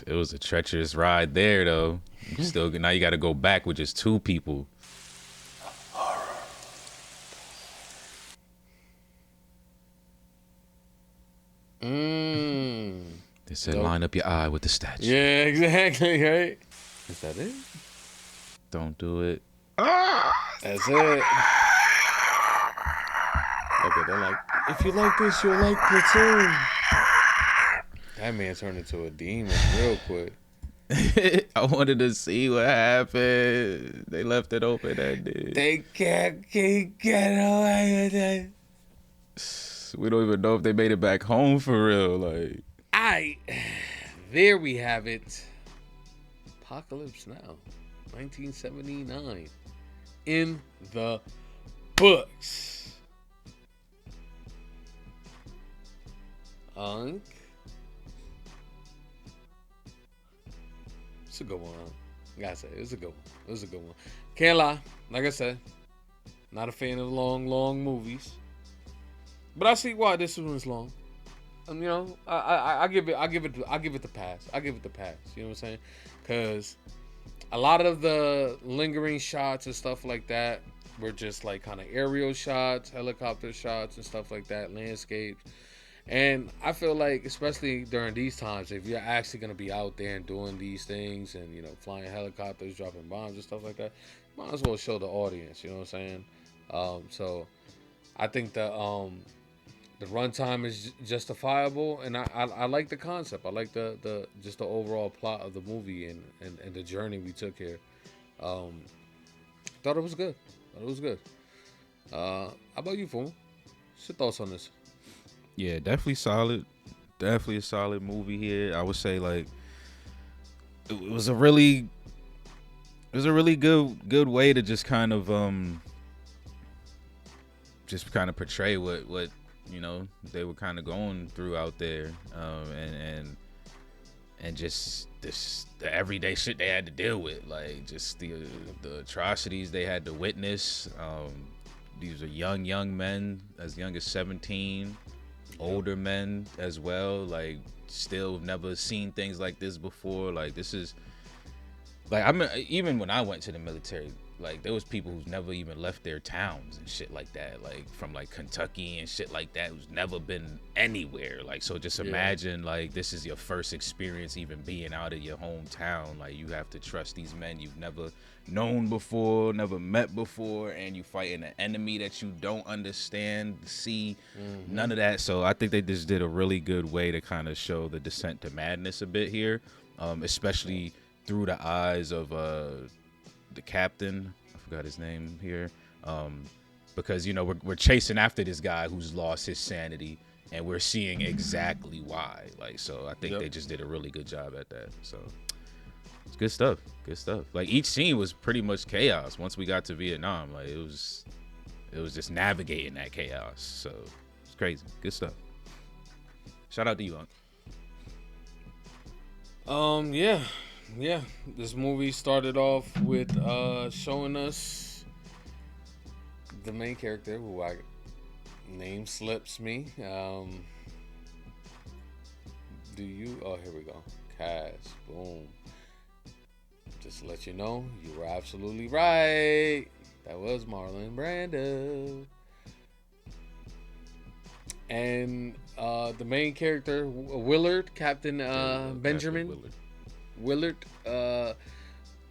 It was a treacherous ride there, though. Now you got to go back with just 2 people. They said line up your eye with the statue. Yeah, exactly, right? Is that it? Don't do it. That's it. Okay, they're like, if you like this, you'll like Platoon. That man turned into a demon real quick. I wanted to see what happened. They left it open, that did. They can't get away with it. We don't even know if they made it back home for real. Like, there we have it. Apocalypse Now, 1979, in the books. It's a good one. I gotta say, it's a good one. It was a good one. Can't lie. Like I said, not a fan of long movies. But I see why this one's long. You know, I give it the pass. I give it the pass. You know what I'm saying? Because a lot of the lingering shots and stuff like that were just like kind of aerial shots, helicopter shots and stuff like that, landscapes. And I feel like, especially during these times, if you're actually gonna be out there and doing these things, and you know, flying helicopters, dropping bombs and stuff like that, might as well show the audience. You know what I'm saying? So I think the runtime is justifiable, and I like the concept. I like the just the overall plot of the movie and the journey we took here. Thought it was good. How about you, Fool? What's your thoughts on this? yeah, definitely solid. Definitely a solid movie here. I would say, like, it was a really good way to just kind of portray what you know they were kind of going through out there, and just the everyday shit they had to deal with, like just the atrocities they had to witness. These are young men, as young as 17, older men as well, like still never seen things like this before. Like, this is like, I mean, even when I went to the military, like, there was people who's never even left their towns and shit like that, like from like Kentucky and shit like that, who's never been anywhere. Like, so just imagine, like, this is your first experience even being out of your hometown. Like, you have to trust these men you've never known before, never met before, and you fighting an enemy that you don't understand, see, none of that. So I think they just did a really good way to kind of show the descent to madness a bit here, especially through the eyes of the captain. I forgot his name here, because, you know, we're chasing after this guy who's lost his sanity, and we're seeing exactly why. Like, so I think they just did a really good job at that. So it's good stuff. Like, each scene was pretty much chaos. Once we got to Vietnam, like, it was just navigating that chaos. So it's crazy. Good stuff. Shout out to you, Unc. Yeah, this movie started off with showing us the main character, who name slips me. Oh, here we go. cast. Boom. Just to let you know, you were absolutely right. That was Marlon Brando. And the main character, Willard, Captain Benjamin Captain Willard,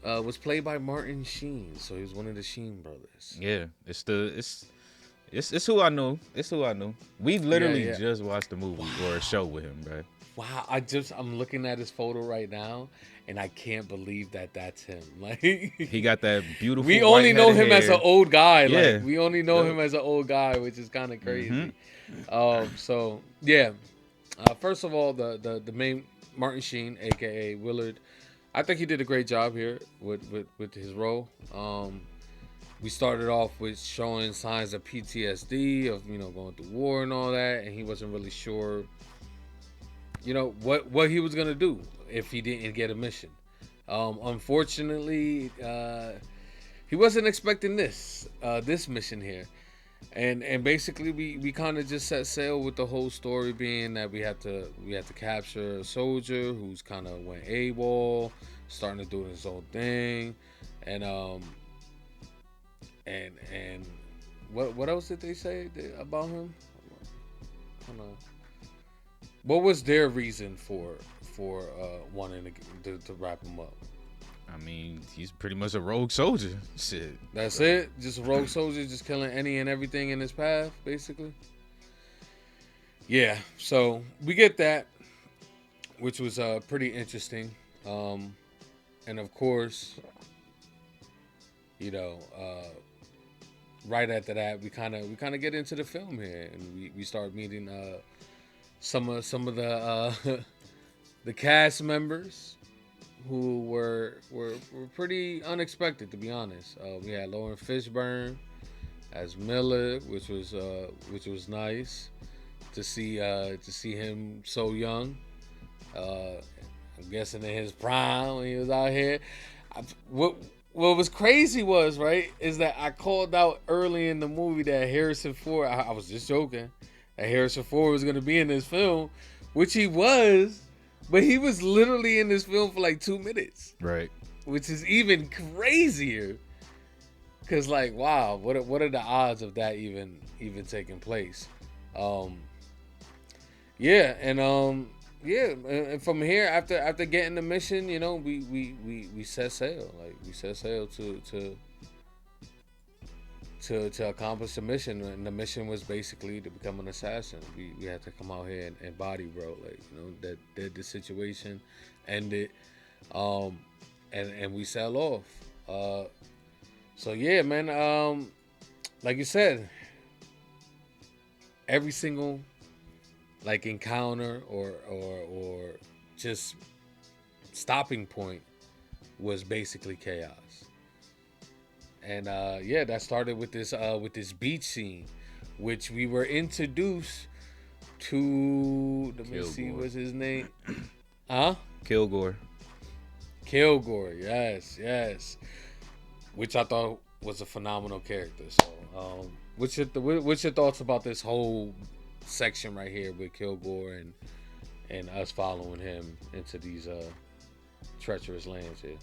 was played by Martin Sheen. So he was one of the Sheen brothers. Yeah, it's who I know. It's who I know. We literally just watched a movie or a show with him, bro. Wow, I'm looking at his photo right now, and I can't believe that that's him. Like he got that beautiful. We only know him as an old guy. Yeah. Like we only know him as an old guy, which is kind of crazy. So yeah. First of all, the main Martin Sheen, aka Willard, I think he did a great job here with his role. We started off with showing signs of PTSD, of going through war and all that, and he wasn't really sure, what he was gonna do if he didn't get a mission. Unfortunately, he wasn't expecting this mission here, and basically we kind of just set sail with the whole story being that we had to capture a soldier who's kind of went AWOL, starting to do his own thing, and what else did they say about him? What was their reason for wanting to wrap him up? I mean, he's pretty much a rogue soldier. Shit. That's it? Just a rogue soldier, just killing any and everything in his path, basically? Yeah, so we get that, which was pretty interesting. And of course, right after that, we kind of get into the film here, and we start meeting some of the the cast members who were pretty unexpected, to be honest. We had Lauren Fishburne as Miller, which was nice to see him so young. I'm guessing in his prime when he was out here. What was crazy was, right, is that I called out early in the movie that Harrison Ford, I was just joking, that Harrison Ford was going to be in this film, which he was, but he was literally in this film for like 2 minutes. Right. Which is even crazier. Because, like, wow, what are the odds of that even taking place? And from here, after getting the mission, we set sail. Like, we set sail to accomplish the mission, and the mission was basically to become an assassin. We had to come out here and body bro, like, that the situation ended, and we sail off. So yeah, man. Like you said, every single encounter or just stopping point was basically chaos. And that started with this beach scene, which we were introduced to. Let me see, what's his name? Kilgore. Yes. Which I thought was a phenomenal character. So, what's your thoughts about this whole section right here with Kilgore and us following him into these treacherous lands here?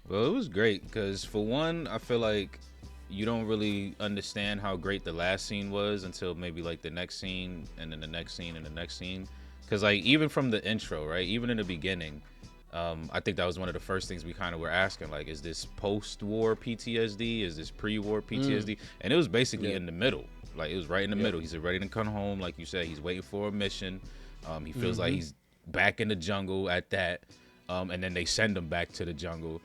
Well, it was great because, for one, I feel like you don't really understand how great the last scene was until maybe like the next scene, and then the next scene, and the next scene. Because even from the intro, right, even in the beginning, I think that was one of the first things we kind of were asking, like, is this post-war PTSD? Is this pre-war PTSD? And it was basically in the middle. Like, it was right in the middle. He's ready to come home. Like you said, he's waiting for a mission. He feels like he's back in the jungle at that. And then they send him back to the jungle.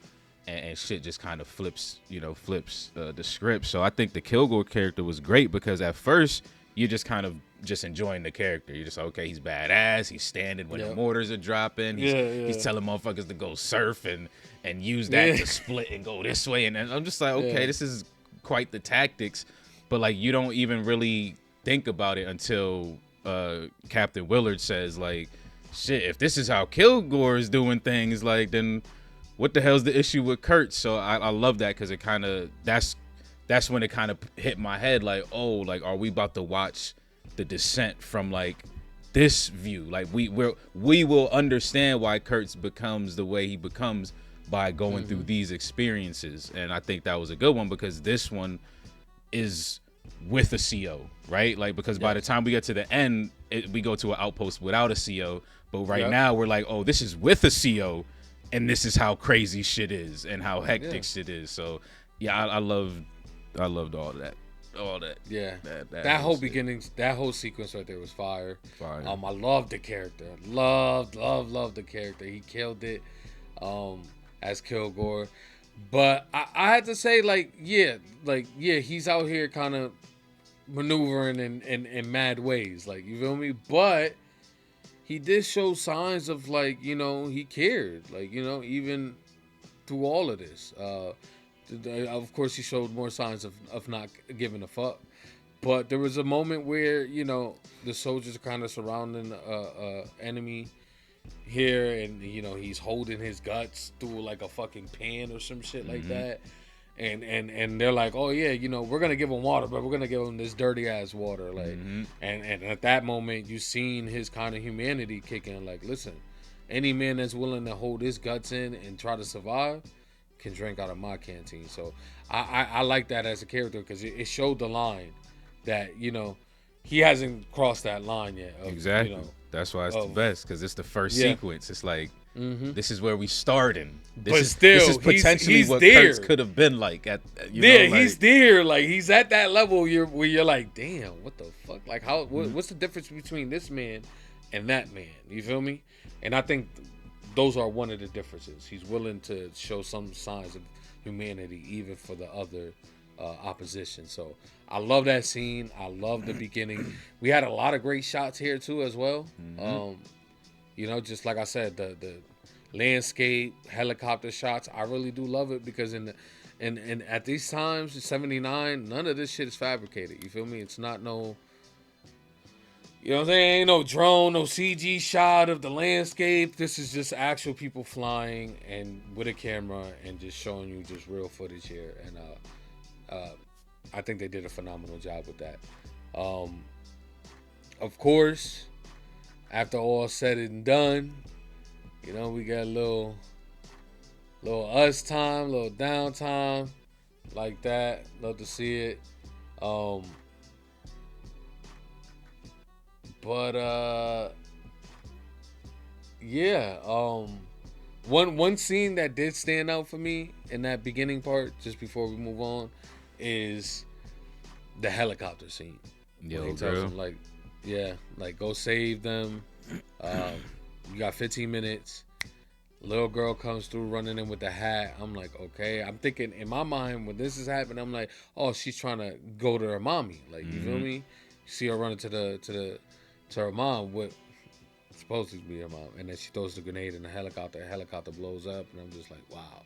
And shit just kind of flips the script. So I think the Kilgore character was great because at first you're just kind of just enjoying the character. You're just like, okay, he's badass. He's standing when the mortars are dropping. He's telling motherfuckers to go surf and use that to split and go this way. And I'm just like, okay, this is quite the tactics. But like, you don't even really think about it until Captain Willard says, like, shit, if this is how Kilgore is doing things, like, then what the hell's the issue with Kurt? So I love that because it kind of, that's when it kind of hit my head, like, oh, like, are we about to watch the descent from like this view. Like we will understand why Kurtz becomes the way he becomes by going through these experiences. And I think that was a good one because this one is with a CO, right? Like, because by the time we get to the end, we go to an outpost without a CO. But right now we're like, oh, this is with a CO, and this is how crazy shit is and how hectic shit is. So yeah, I loved all that. All that. Yeah. That whole beginning, that whole sequence right there was fire. I loved the character. Loved the character. He killed it as Kilgore. But I had to say, he's out here kind of maneuvering in mad ways. Like, you feel me? But he did show signs of, like, you know, he cared. Like, you know, even through all of this. Of course, he showed more signs of not giving a fuck. But there was a moment where, you know, the soldiers are kind of surrounding enemy here, and, you know, he's holding his guts through like a fucking pan or some shit like that. And they're like, oh yeah, you know, we're gonna give him water, but we're gonna give him this dirty ass water, like. And at that moment, you seen his kind of humanity kick in. Like, listen, any man that's willing to hold his guts in and try to survive can drink out of my canteen. So I like that as a character because it showed the line that, you know, he hasn't crossed that line yet. Exactly. You know, that's why it's the best, because it's the first sequence. It's like, this is where we starting. This But is potentially he's what there. Kurtz could have been like. He's there. Like, he's at that level where you're like, damn, what the fuck? Like, how? What's the difference between this man and that man? You feel me? And I think those are one of the differences. He's willing to show some signs of humanity, even for the other opposition. So I love that scene. I love the beginning. We had a lot of great shots here too, as well. You know, just like I said, the landscape, helicopter shots. I really do love it because in at these times, 79, none of this shit is fabricated. You feel me? It's not no. You know what I'm saying? Ain't no drone, no CG shot of the landscape. This is just actual people flying and with a camera and just showing you just real footage here. And I think they did a phenomenal job with that. Of course, after all said and done, you know, we got a little us time, little downtime, like that. Love to see it. One scene that did stand out for me in that beginning part, just before we move on, is the helicopter scene. Yo, he tells him, like, go save them. You got 15 minutes. Little girl comes through running in with the hat. I'm like, okay. I'm thinking in my mind when this is happening, I'm like, oh, she's trying to go to her mommy. Like, you feel me? You see her running to her mom, what supposed to be her mom, and then she throws the grenade in the helicopter. The helicopter blows up, and I'm just like, wow.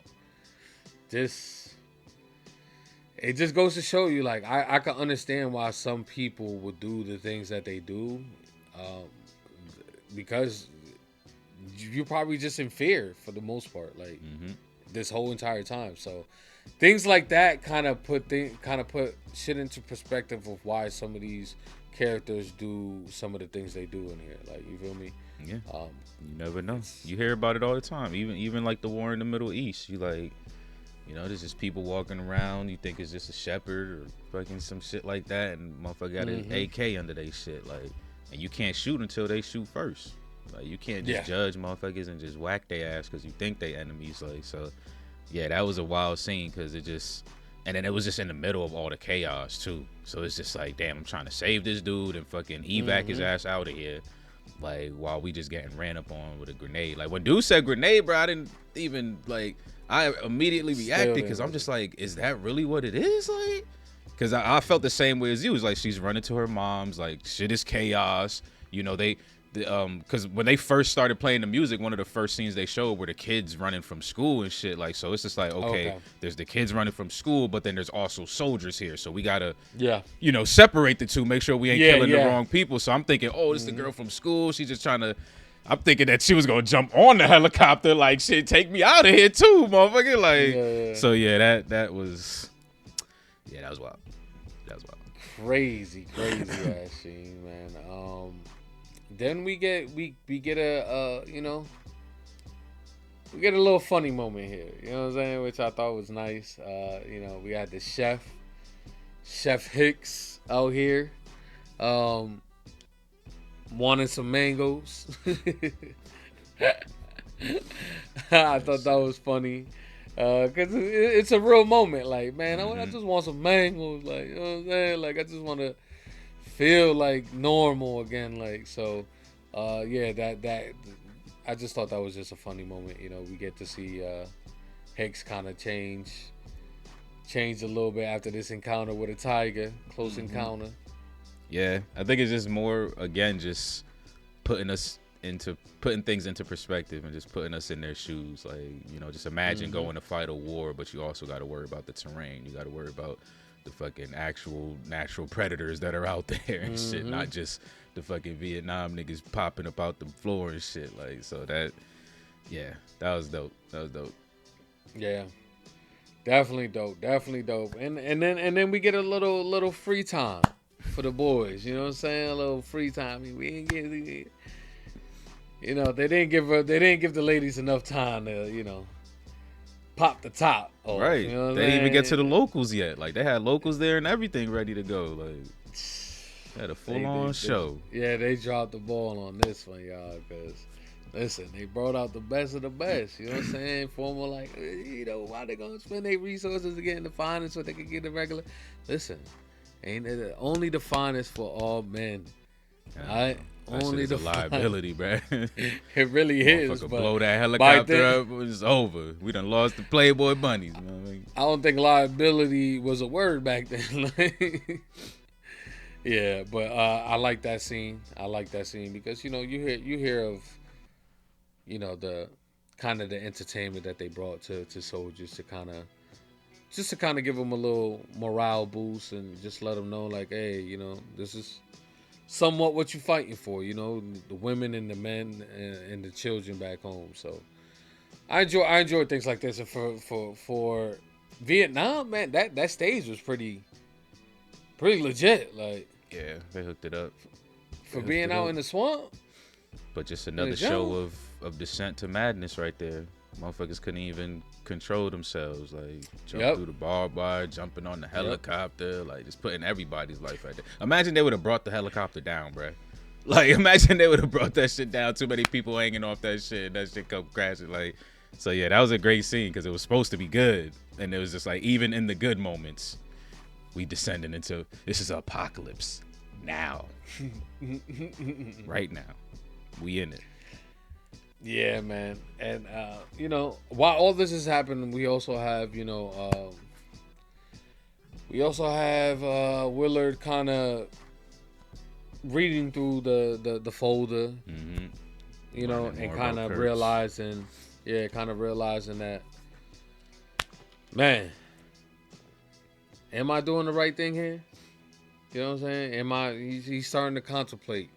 It just goes to show you, like, I can understand why some people would do the things that they do, because you're probably just in fear for the most part, like this whole entire time. So things like that kind of put shit into perspective of why some of these characters do some of the things they do in here. Like, you feel me? Yeah. You never know. You hear about it all the time. Even like the war in the Middle East. You like, you know, there's just people walking around. You think it's just a shepherd or fucking some shit like that, and motherfucker got an AK under their shit. Like, and you can't shoot until they shoot first. Like, you can't just judge motherfuckers and just whack their ass because you think they enemies. Like, so yeah, that was a wild scene because it just. And then it was just in the middle of all the chaos too. So it's just like, damn, I'm trying to save this dude and fucking evac his ass out of here. Like, while we just getting ran up on with a grenade. Like, when dude said grenade, bro, I didn't even, like, I immediately reacted because I'm just like, is that really what it is? Like, because I felt the same way as you. It was like, she's running to her mom's, like, shit is chaos. You know, because when they first started playing the music, one of the first scenes they showed were the kids running from school and shit. Like, so it's just like, okay, there's the kids running from school, but then there's also soldiers here. So we gotta, you know, separate the two, make sure we ain't killing the wrong people. So I'm thinking, oh, this is the girl from school. She's just trying to. I'm thinking that she was gonna jump on the helicopter, like, shit, take me out of here too, motherfucker. Like, so yeah, that was wild. That was wild. Crazy ass scene, man. then we get a you know, we get a little funny moment here. You know what I'm saying? Which I thought was nice. You know, we had the Chef Hicks out here, wanting some mangoes. I thought that was funny. Cause it's a real moment, like, man, I just want some mangoes, like, you know what I'm saying? Like, I just want to feel like normal again, like, so, yeah, that I just thought that was just a funny moment. You know, we get to see Hicks kind of change a little bit after this encounter with a tiger, close encounter. Yeah, I think it's just more, again, just putting things into perspective and just putting us in their shoes. Like, you know, just imagine going to fight a war, but you also got to worry about the terrain. You got to worry about the fucking actual natural predators that are out there and shit, not just the fucking Vietnam niggas popping up out the floor and shit. Like, so that was dope. Yeah, definitely dope. And then we get a little free time for the boys. You know what I'm saying? A little free time. I mean, we ain't getting. You know, they didn't give the ladies enough time to, you know, pop the top off, Right. You know what They didn't even get to the saying? locals yet. Like, they had locals there and everything ready to go. Like, they had a full-on show. They dropped the ball on this one, y'all, because, listen, they brought out the best of the best. You know what I'm saying? Former, like, you know, why they going to spend their resources to get in the finest so they can get the regular? Listen, ain't it only the finest for all men. That Only shit is a liability, bro. It really is. But blow that helicopter up, it's over. We done lost the Playboy bunnies. You know what I mean? I don't think liability was a word back then. Yeah, but I like that scene. Because, you know, you hear of, you know, the kind of the entertainment that they brought to soldiers to kind of give them a little morale boost and just let them know, like, hey, you know, this is somewhat what you're fighting for, you know, the women and the men and the children back home. So I enjoy things like this. And for Vietnam, man, that stage was pretty legit. Like, yeah, they hooked it up for being out in the swamp. But just another show of descent to madness right there. Motherfuckers couldn't even control themselves. Like, jump through the barbed wire, jumping on the helicopter, like, just putting everybody's life right there. Imagine they would have brought the helicopter down, bruh. Like, imagine they would have brought that shit down. Too many people hanging off that shit. And that shit come crashing. Like, so yeah, that was a great scene because it was supposed to be good. And it was just like, even in the good moments, we descending into, this is apocalypse now. Right now. We in it. Yeah, man. And, you know, while all this is happening, we also have, you know, Willard kind of reading through the folder, you know, and kind of realizing that, man, am I doing the right thing here? You know what I'm saying? He's starting to contemplate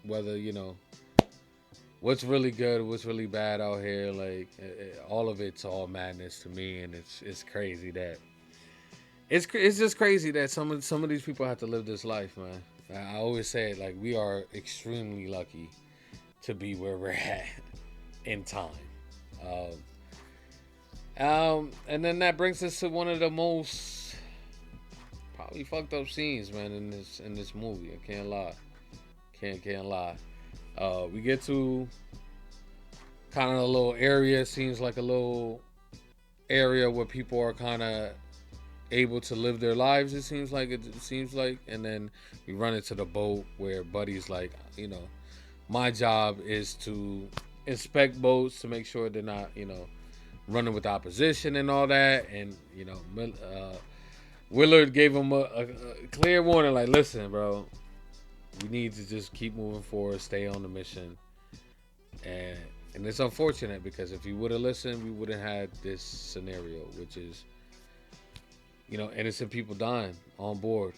whether, you know, what's really good, what's really bad out here. Like, all of it's all madness to me, and it's crazy that it's just crazy that some of these people have to live this life, man. I always say it, like, we are extremely lucky to be where we're at in time. And then that brings us to one of the most probably fucked up scenes, man, in this movie. I can't lie. Can't lie. We get to kind of a little area. Seems like a little area where people are kind of able to live their lives. It seems like, and then we run into the boat where Buddy's like, you know, my job is to inspect boats to make sure they're not, you know, running with opposition and all that. And, you know, Willard gave him a clear warning, like, listen, bro, we need to just keep moving forward, stay on the mission. And it's unfortunate because if he would have listened, we wouldn't have had this scenario, which is, you know, innocent people dying on board.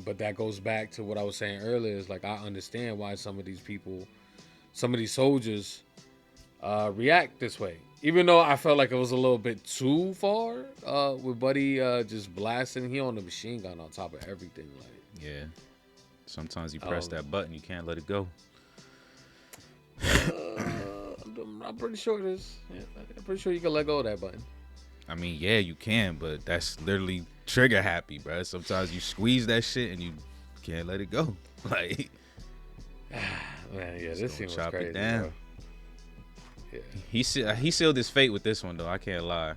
But that goes back to what I was saying earlier, is like, I understand why some of these soldiers react this way. Even though I felt like it was a little bit too far with Buddy just blasting. He on the machine gun on top of everything. Like, yeah. Sometimes you press that button, you can't let it go. I'm pretty sure it is. Yeah, I'm pretty sure you can let go of that button. I mean, yeah, you can, but that's literally trigger happy, bro. Sometimes you squeeze that shit and you can't let it go. Like, man, yeah, this scene was crazy, down. bro. Yeah. He sealed his fate with this one, though. I can't lie.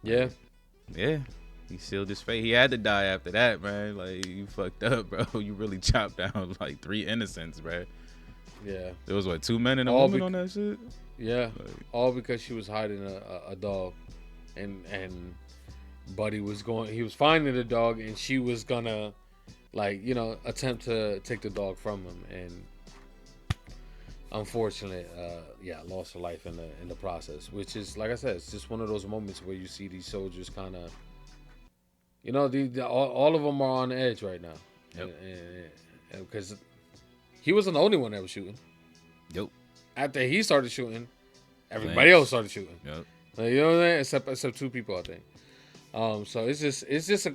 Yeah. Yeah. He sealed his fate. He had to die after that, man. Like, you fucked up, bro. You really chopped down like 3 innocents, bro. Yeah. There was what, 2 men and a woman on that shit? Yeah. Like, all because she was hiding a dog, and Buddy was finding the dog, and she was gonna, like, you know, attempt to take the dog from him, and unfortunately, lost her life in the process. Which is, like I said, it's just one of those moments where you see these soldiers kind of, you know, all of them are on the edge right now. Yep. And because he wasn't the only one that was shooting. Yep. After he started shooting, everybody else started shooting. Yep. Like, you know what I'm saying? Except 2 people, I think. So it's just a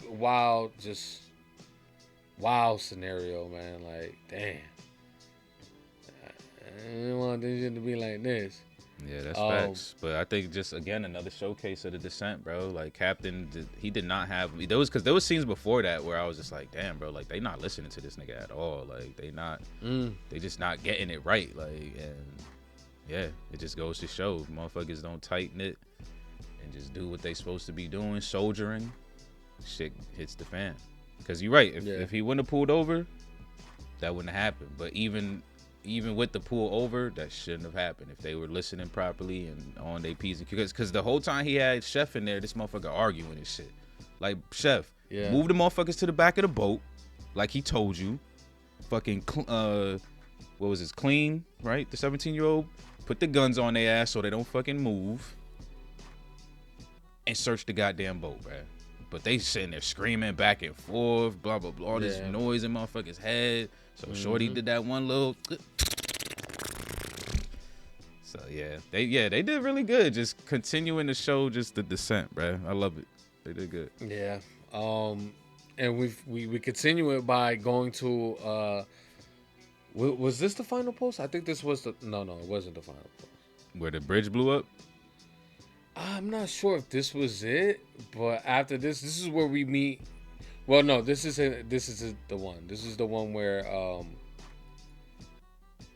wild scenario, man. Like, damn. I didn't want this shit to be like this. Yeah, that's facts. But I think just, again, another showcase of the descent, bro. Like, Captain, he did not have... There was scenes before that where I was just like, damn, bro. Like, they not listening to this nigga at all. Like, they not... They just not getting it right. Like, and... Yeah, it just goes to show. Motherfuckers don't tighten it and just do what they supposed to be doing, soldiering. Shit hits the fan. Because you're right. If he wouldn't have pulled over, that wouldn't have happened. But even with the pull over, that shouldn't have happened if they were listening properly and on their P's and Q's. Because the whole time he had Chef in there, this motherfucker arguing and shit. Like, Chef, move the motherfuckers to the back of the boat, like he told you. Fucking, what was his clean, right? The 17-year-old. Put the guns on their ass so they don't fucking move. And search the goddamn boat, bruh. But they sitting there screaming back and forth, blah, blah, blah. All this noise in motherfucker's head. So Shorty did that one little... So, yeah. They did really good. Just continuing to show just the descent, bruh. I love it. They did good. Yeah. And we continue it by going to... was this the final post? I think this was the... No, it wasn't the final post. Where the bridge blew up? I'm not sure if this was it, but after this is where we meet. Well, no, this is the one. This is the one where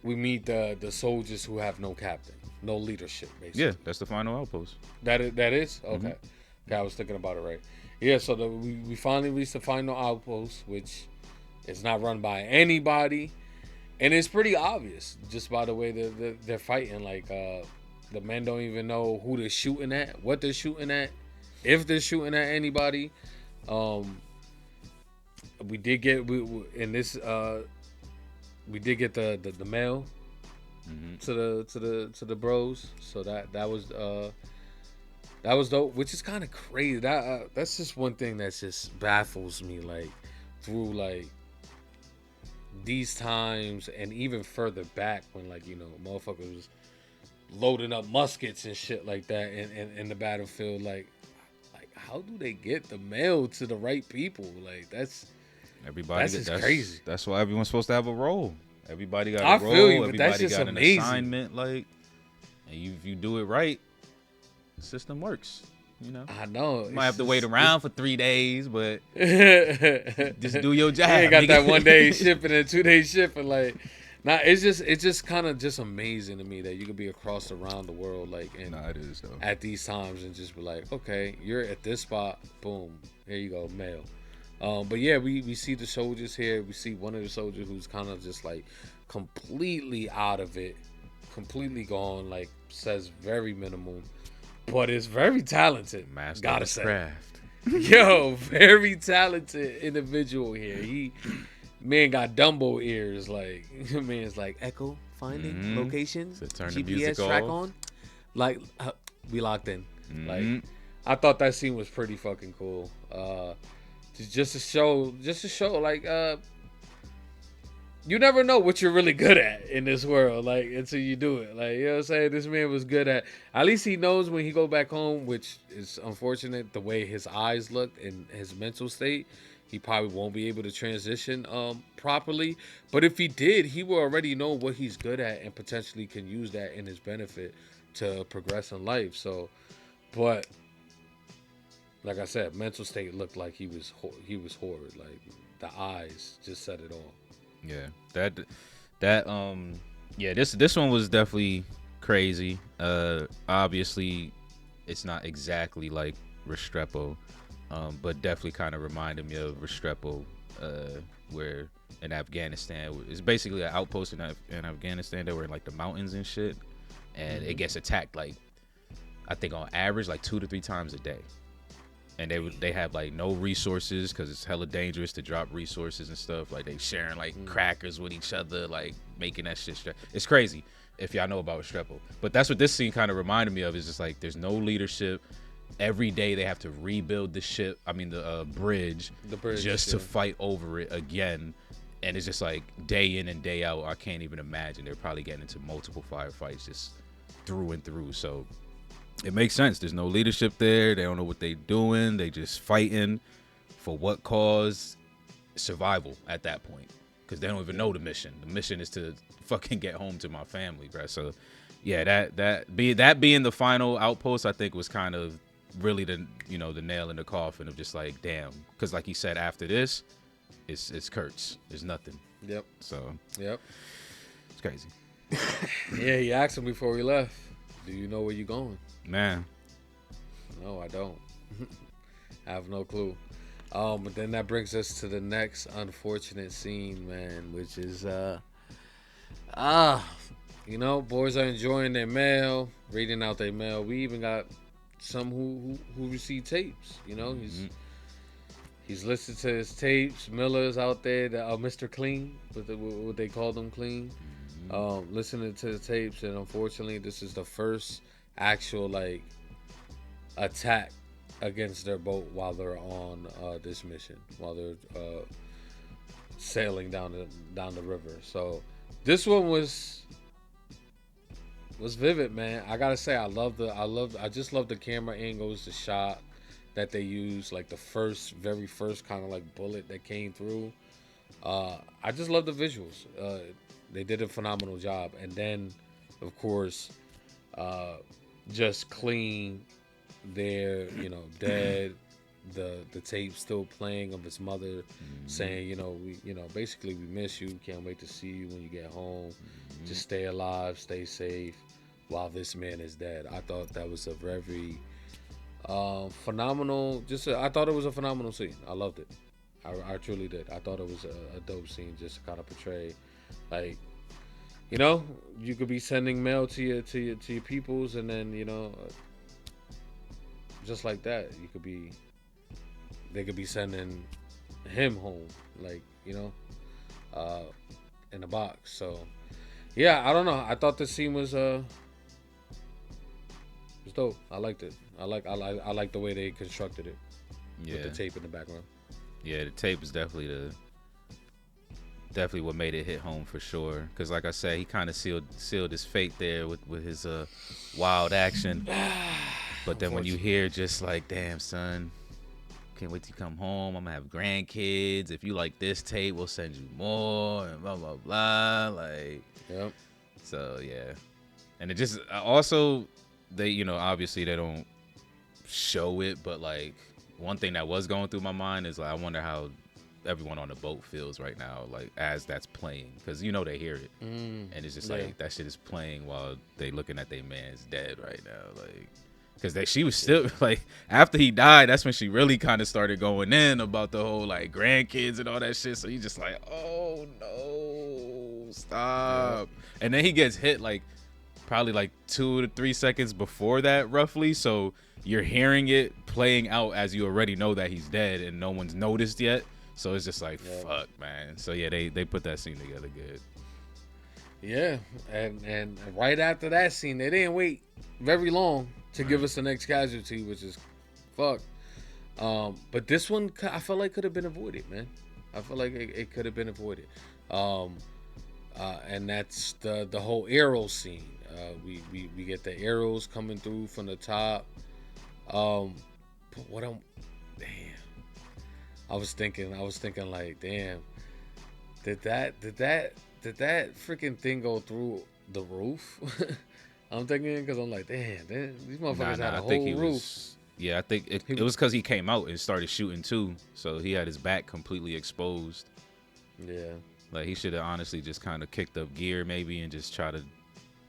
we meet the soldiers who have no captain, no leadership, basically. Yeah, that's the final outpost. That is? Okay. Okay, I was thinking about it right. Yeah, so we finally reached the final outpost, which is not run by anybody. And it's pretty obvious just by the way they're fighting. Like, the men don't even know who they're shooting at, what they're shooting at, if they're shooting at anybody. We did get the mail to the bros, so that was dope, which is kind of crazy. That's just one thing that just baffles me, like, through like these times and even further back when, like, you know, motherfuckers was loading up muskets and shit like that in the battlefield. Like how do they get the mail to the right people? Like, that's crazy. That's why everyone's supposed to have a role. Everybody got a role. Feel you, but everybody that's just got amazing. An assignment, like, and if you do it right, the system works. You know, I know. You might have to wait around for 3 days, but just do your job. You got that 1 day shipping and 2 day shipping. Like, it's just kind of just amazing to me that you could be across around the world, like, and it is though. At these times, and just be like, okay, you're at this spot, boom, here you go, mail. But yeah, we see the soldiers here. We see one of the soldiers who's kind of just like completely out of it, completely gone. Like, says very minimal. But it's very talented. Master gotta of say. craft. Yo, very talented individual here. Man got Dumbo ears. Like, man's like, echo, finding locations, So turn GPS the music track off. on. Like, we locked in. Like, I thought that scene was pretty fucking cool. Just to show, like, you never know what you're really good at in this world, like, until you do it. Like, you know what I'm saying? This man was good at least he knows when he go back home, which is unfortunate, the way his eyes look and his mental state, he probably won't be able to transition properly. But if he did, he will already know what he's good at and potentially can use that in his benefit to progress in life. So, but like I said, mental state looked like he was horrid. Like, the eyes just said it all. Yeah, this one was definitely crazy. Obviously, it's not exactly like Restrepo, but definitely kind of reminded me of Restrepo, where in Afghanistan, it's basically an outpost in Afghanistan. They were in like the mountains and shit, and it gets attacked like, I think on average like 2 to 3 times a day. And they have like no resources because it's hella dangerous to drop resources and stuff. Like, they sharing like crackers with each other, like making that shit. It's crazy if y'all know about Restrepo. But that's what this scene kind of reminded me of. Is just like, there's no leadership. Every day they have to rebuild the bridge, just to fight over it again. And it's just like day in and day out. I can't even imagine. They're probably getting into multiple firefights just through and through. So it makes sense. There's no leadership there. They don't know what they're doing. They just fighting for what cause? Survival at that point, because they don't even know the mission. The mission is to fucking get home to my family, bro. So yeah, that being the final outpost, I think was kind of really the nail in the coffin of just like, damn, because like he said, after this, it's Kurtz. There's nothing. Yep. So yep, it's crazy. Yeah, he asked him before we left, do you know where you're going? Man. No, I don't. I have no clue. But then that brings us to the next unfortunate scene, man, which is boys are enjoying their mail, reading out their mail. We even got some who receive tapes. He's listened to his tapes. Miller's out there, Mr. Clean, what they call them, Clean. Listening to the tapes, and unfortunately, this is the first actual like attack against their boat while they're on this mission, while they're sailing down the river. So this one was vivid, man. I gotta say, I just love the camera angles, the shot that they use, like the very first kind of like bullet that came through. I just love the visuals. They did a phenomenal job. And then, of course, just Clean there, dead. The tape still playing of his mother saying, basically, we miss you. Can't wait to see you when you get home. Just stay alive, stay safe while this man is dead. I thought that was a very phenomenal. I thought it was a phenomenal scene. I loved it. I truly did. I thought it was a dope scene, just to kind of portray, like, you could be sending mail to your peoples, and then just like that, they could be sending him home, like, in a box. So yeah, I don't know. I thought the scene was dope. I liked it. I like the way they constructed it. Yeah. With the tape in the background. Yeah, the tape is definitely what made it hit home for sure. Because like I said, he kind of sealed his fate there with his wild action. But then when you hear just like, damn son, can't wait to come home. I'm gonna have grandkids. If you like this tape, we'll send you more, and blah blah blah. Like, yep. So yeah, and it just also they obviously they don't show it, but like one thing that was going through my mind is like, I wonder how everyone on the boat feels right now, like as that's playing, because they hear it, and it's just like that shit is playing while they looking at their man's dead right now, like. Because she was still, like, after he died, that's when she really kind of started going in about the whole, like, grandkids and all that shit. So you just like, oh, no, stop. Yeah. And then he gets hit, like, probably, like, 2 to 3 seconds before that, roughly. So you're hearing it playing out as you already know that he's dead and no one's noticed yet. So it's just like, fuck, man. So, yeah, they put that scene together good. Yeah, and right after that scene, they didn't wait very long to give us the next casualty, which is fuck. But this one, I felt like could have been avoided, man. I feel like it could have been avoided. and that's the whole arrow scene. We get the arrows coming through from the top. But what I'm, damn, I was thinking like, damn, did that freaking thing go through the roof? I'm thinking because I'm like, damn, these motherfuckers had a whole roof. Yeah, I think it was because he came out and started shooting too, so he had his back completely exposed. Yeah. Like, he should have honestly just kind of kicked up gear maybe and just try to,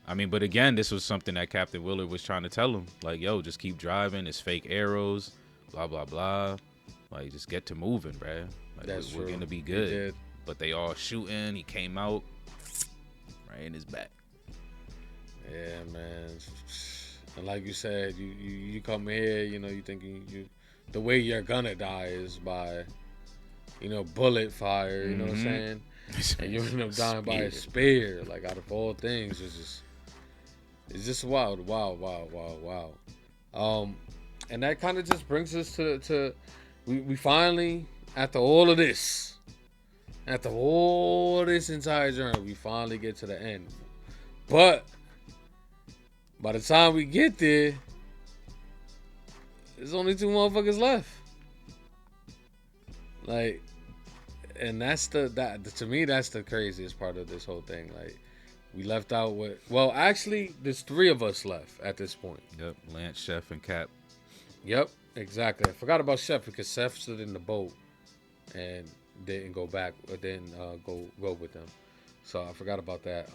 I mean, but again, this was something that Captain Willard was trying to tell him. Like, yo, just keep driving. It's fake arrows, blah, blah, blah. Like, just get to moving, bruh. Like, That's we're true. going to be good. But they all shooting. He came out right in his back. Yeah, man. And like you said, you come here, you know, you thinking the way you're gonna die is by, you know, bullet fire, you know what I'm saying? And you end up dying by a spear. Like, out of all things, it's just wild. And that kind of just brings us to we finally, after all this entire journey, we finally get to the end. But by the time we get there, there's only 2 motherfuckers left. Like, and to me, that's the craziest part of this whole thing. Like, we left out well, actually, there's 3 of us left at this point. Yep, Lance, Chef, and Cap. Yep, exactly. I forgot about Chef because Chef stood in the boat and didn't go back, or didn't go with them. So I forgot about that.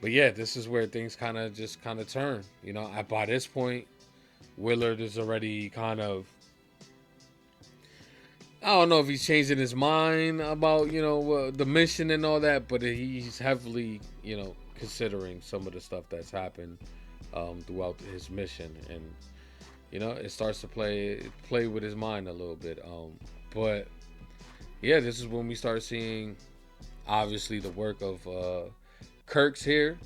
But yeah, this is where things kind of turn. You know, by this point, Willard is already kind of, I don't know if he's changing his mind about, you know, the mission and all that, but he's heavily, you know, considering some of the stuff that's happened throughout his mission, and you know, it starts to play with his mind a little bit. But yeah, this is when we start seeing, obviously, the work of Kirk's here.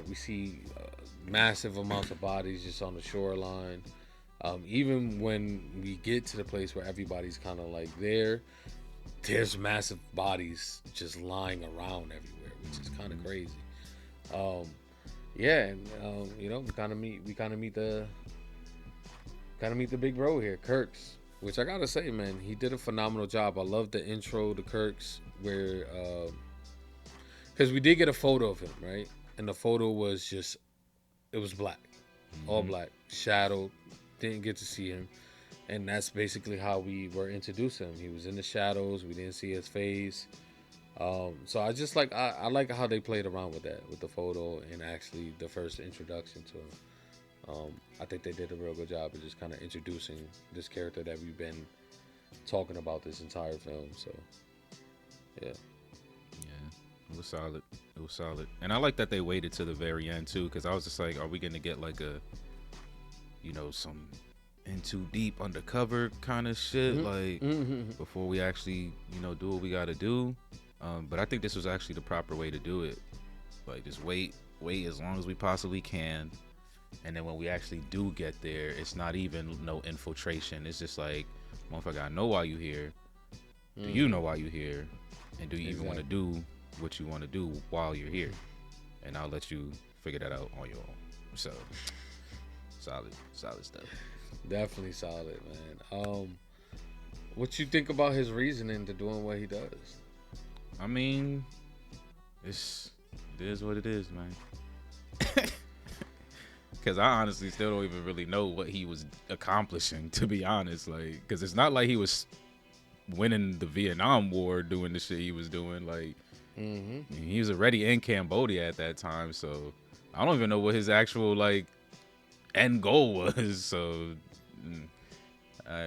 We see massive amounts of bodies just on the shoreline. Even when we get to the place where everybody's kind of like there's massive bodies just lying around everywhere, which is kind of crazy. Yeah, and you know, we kind of meet the big bro here, Kirk's, which I gotta say, man, he did a phenomenal job. I love the intro to Kirk's, where because we did get a photo of him, right? And the photo was it was black, all black, shadowed. Didn't get to see him, and that's basically how we were introduced to him. He was in the shadows. We didn't see his face. So I just I like how they played around with that, with the photo and actually the first introduction to him. I think they did a real good job of just kind of introducing this character that we've been talking about this entire film. So yeah, it was solid. And I like that they waited to the very end too, because I was just like, are we gonna get like a, you know, some in too deep undercover kind of shit, like before we actually, you know, do what we gotta do? But I think this was actually the proper way to do it. Like, just wait as long as we possibly can, and then when we actually do get there, it's not even no infiltration. It's just like, motherfucker, I know why you here. Do you know why you here? And do you even want to do what you want to do while you're here? And I'll let you figure that out on your own. So solid stuff. Definitely solid, man. What you think about his reasoning to doing what he does? I mean, it is what it is, man. Because I honestly still don't even really know what he was accomplishing, to be honest. Like, because it's not like he was winning the Vietnam War doing the shit he was doing. Like, I mean, he was already in Cambodia at that time, so I don't even know what his actual like end goal was. So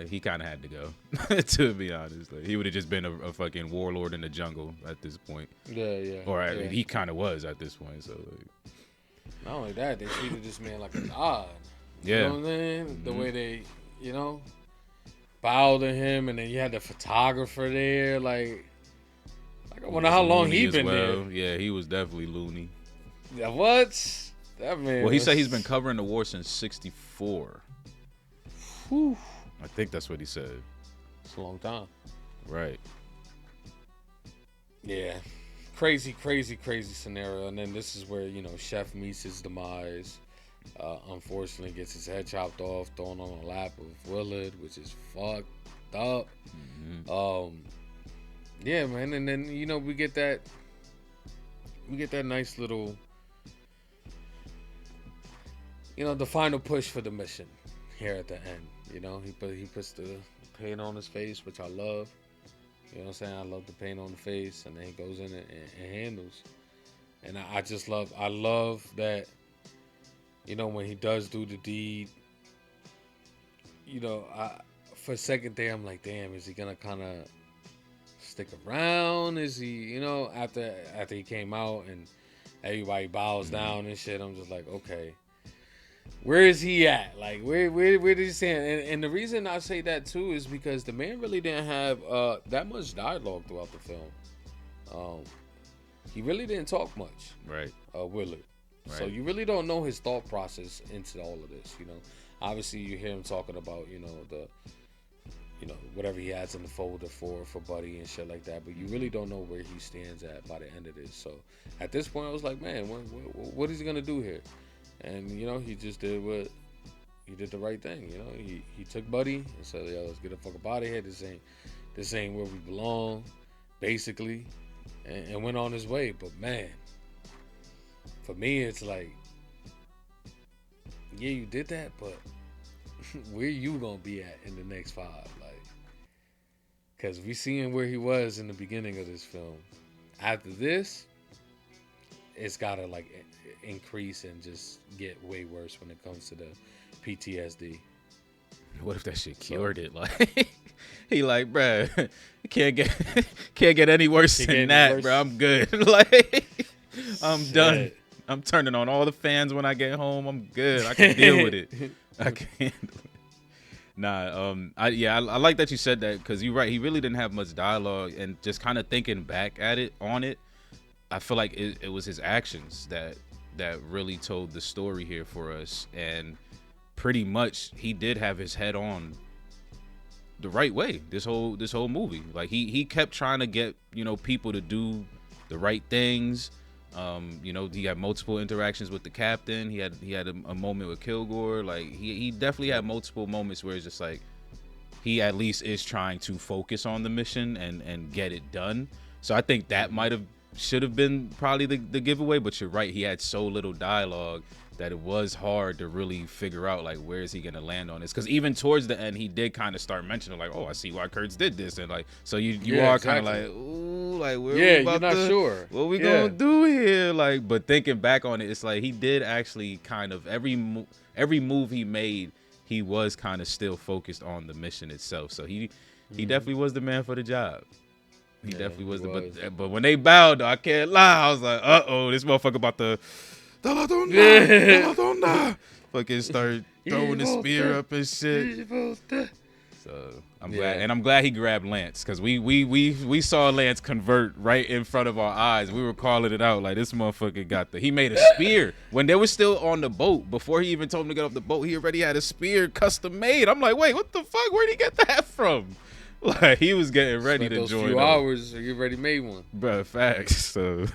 he kind of had to go, to be honest. Like, he would have just been a fucking warlord in the jungle at this point. Yeah. Or he kind of was at this point. So like, not only that, they treated this man like a god. Yeah. You know what I'm saying? The way they, you know, bowed to him, and then you had the photographer there. Like I wonder how long he been there. Yeah, he was definitely loony. Yeah, what? That man. Well, he said he's been covering the war since '64. Whew. I think that's what he said. It's a long time. Right. Yeah. crazy scenario, and then this is where, you know, Chef meets his demise. Unfortunately, gets his head chopped off, thrown on the lap of Willard, which is fucked up. Yeah, man, and then, you know, we get that nice little, you know, the final push for the mission here at the end. You know, he puts the paint on his face, which I love. You know what I'm saying? I love the paint on the face, and then he goes in and handles. And I love that, you know, when he does do the deed, you know, for a second there, I'm like, damn, is he gonna kind of stick around? Is he, you know, after he came out and everybody bows down and shit, I'm just like, okay, where is he at? Like, where did he stand? And the reason I say that too is because the man really didn't have that much dialogue throughout the film. He really didn't talk much, right? Willard. Right. So you really don't know his thought process into all of this. You know, obviously you hear him talking about, you know, whatever he has in the folder for Buddy and shit like that, but you really don't know where he stands at by the end of this. So at this point, I was like, man, what is he gonna do here? And, you know, he just did the right thing. You know, he took Buddy and said, yo, let's get the fuck up out of here. This ain't where we belong, basically, and went on his way. But man, for me, it's like, yeah, you did that, but where you gonna be at in the next 5? Like, because we seeing where he was in the beginning of this film. After this, it's gotta like increase and just get way worse when it comes to the PTSD. What if that shit cured it? Like, he like, bruh, can't get any worse than that, bro. I'm good. Like, I'm done. I'm turning on all the fans when I get home. I'm good. I can deal with it. I can handle it. Nah, I like that you said that, because you're right. He really didn't have much dialogue, and just kind of thinking back at it, I feel like it was his actions that really told the story here for us. And pretty much he did have his head on the right way this whole movie. Like, he kept trying to get, you know, people to do the right things. You know, he had multiple interactions with the captain. He had a moment with Kilgore. Like, he definitely had multiple moments where it's just like he at least is trying to focus on the mission and get it done. So I think that should have been probably the giveaway. But you're right, he had so little dialogue that it was hard to really figure out, like, where is he gonna land on this? Because even towards the end, he did kind of start mentioning, like, oh, I see why Kurtz did this, and like, so you are kind of like, ooh, like, where we about you're not sure what we gonna do here? Like, but thinking back on it, it's like he did actually kind of every move he made, he was kind of still focused on the mission itself. So he definitely was the man for the job. He definitely was. But when they bowed, though, I can't lie, I was like, this motherfucker about to fucking start throwing the spear up and shit. So I'm glad he grabbed Lance, because we saw Lance convert right in front of our eyes. We were calling it out like, this motherfucker got he made a spear when they were still on the boat. Before he even told him to get off the boat, he already had a spear custom made. I'm like, wait, what the fuck? Where'd he get that from? Like, he was getting ready to join. Few hours, you already made one, bro. Facts. So.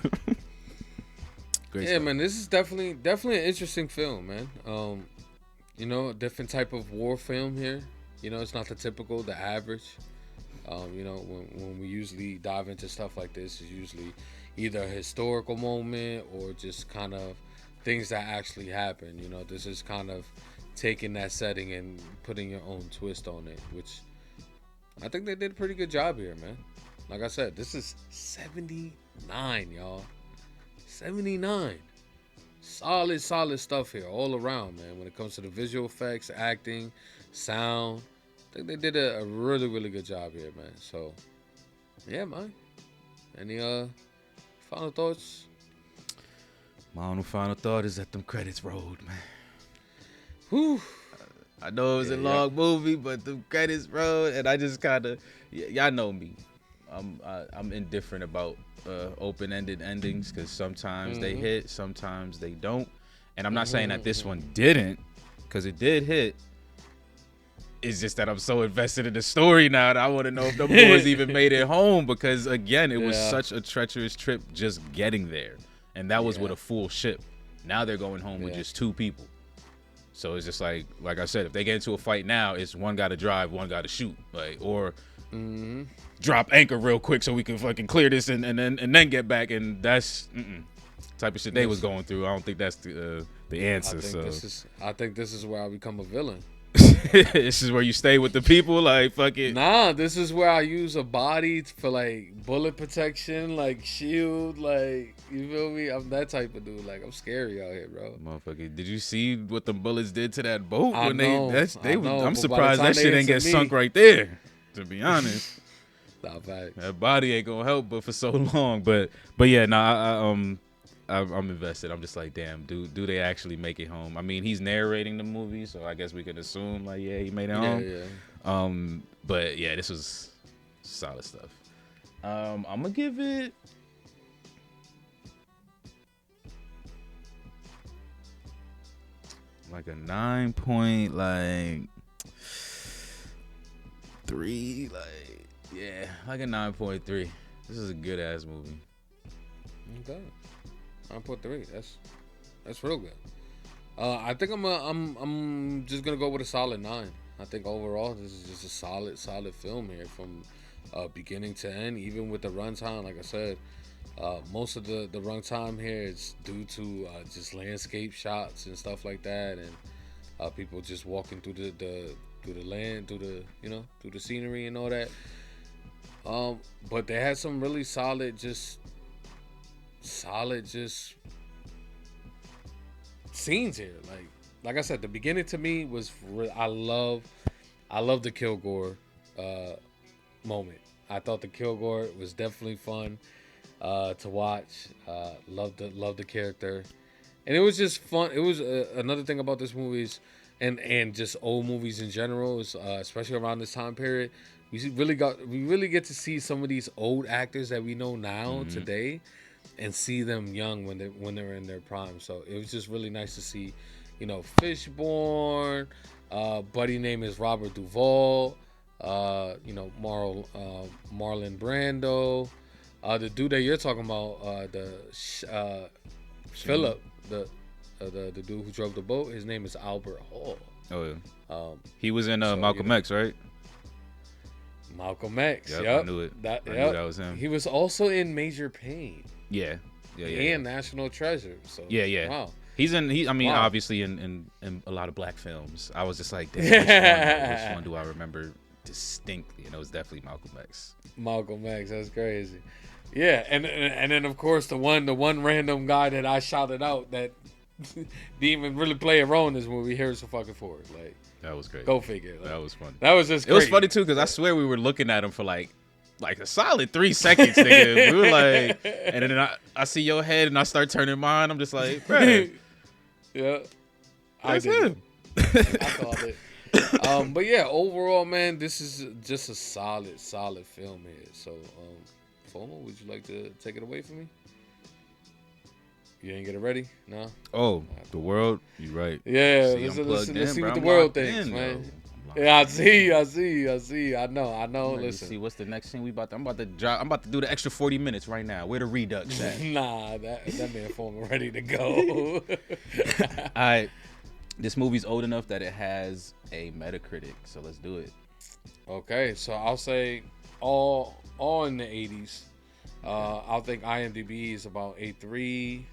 Yeah, stuff. Man, this is definitely an interesting film, man. You know, a different type of war film here. You know, it's not the typical, the average. You know, when we usually dive into stuff like this, it's usually either a historical moment or just kind of things that actually happen. You know, this is kind of taking that setting and putting your own twist on it, which I think they did a pretty good job here, man. Like I said, this is 79, y'all. 79. Solid stuff here all around, man. When it comes to the visual effects, acting, sound, I think they did a really good job here, man. So, yeah, man. Any final thoughts? My only final thought is that them credits rolled, man. Whew. I know it was a long movie, but the credits rolled, and I just kind of, y'all know me. I'm indifferent about open-ended endings, because sometimes they hit, sometimes they don't. And I'm not saying that this one didn't, because it did hit. It's just that I'm so invested in the story now that I want to know if the boys even made it home, because again, it was such a treacherous trip just getting there, and that was with a full ship. Now they're going home with just 2 people. So it's just like I said, if they get into a fight now, it's one got to drive, one got to shoot, like, or drop anchor real quick so we can fucking clear this and then get back, and that's type of shit they was going through. I don't think that's the answer. I think this is where I become a villain. This is where you stay with the people, like, fuck it. Nah, this is where I use a body for like bullet protection, like shield, like, you feel me? I'm that type of dude. Like, I'm scary out here, bro. Motherfucker, did you see what the bullets did to that boat? I know, I'm surprised that shit ain't get sunk right there, to be honest. Not bad. That body ain't gonna help but for so long. But yeah, I'm invested. I'm just like, damn, do they actually make it home? I mean, he's narrating the movie, so I guess we could assume, like, yeah, he made it home. But yeah, this was solid stuff. I'm gonna give it like a 9.3, like a 9.3. This is a good ass movie. Okay. 9.3. That's real good. I think I'm just gonna go with a solid 9. I think overall this is just a solid film here from beginning to end. Even with the runtime, like I said, most of the runtime here is due to just landscape shots and stuff like that, and people just walking through the land, through the scenery and all that. But they had some really solid scenes here. Like I said, the beginning to me was I love the Kilgore moment. I thought the Kilgore was definitely fun to watch. Loved the character, and it was just fun. It was another thing about this movie is, and just old movies in general, is, especially around this time period, we really get to see some of these old actors that we know now today, and see them young when they're in their prime. So it was just really nice to see, Fishburne, buddy name is Robert Duvall, Marlon Brando, the dude that you're talking about, Philip, the dude who drove the boat, his name is Albert Hall. Oh yeah. He was in Malcolm X, right? Malcolm X. Yep, I knew it. I knew that was him. He was also in Major Pain. Yeah. And National Treasure. So yeah. Wow. Obviously in a lot of black films. I was just like, damn, which one do I remember distinctly? And it was definitely Malcolm X. Malcolm X, that's crazy. Yeah, and then of course the one random guy that I shouted out that didn't even really play a role in this movie, Harrison fucking Ford. Like, that was great. Go figure. Like, that was funny. That was just. It was funny too because I swear we were looking at him for like a solid 3 seconds, nigga. We were like, and then I see your head and I start turning mine. I'm just like, bro. Yeah, that's him. I called it. But yeah, overall, man, this is just a solid film here. So, Fomo, would you like to take it away from me? You ain't get it ready? No? Oh, the world? You right. Yeah, see, let's see what the world thinks, man. Yeah, I see. I know. Listen. See, what's the next thing I'm about to do the extra 40 minutes right now. Where the redux at? Nah, that man Fomo ready to go. All right. This movie's old enough that it has a Metacritic, so let's do it. Okay, so I'll say all in the 80s. I'll think IMDb is about 8.3,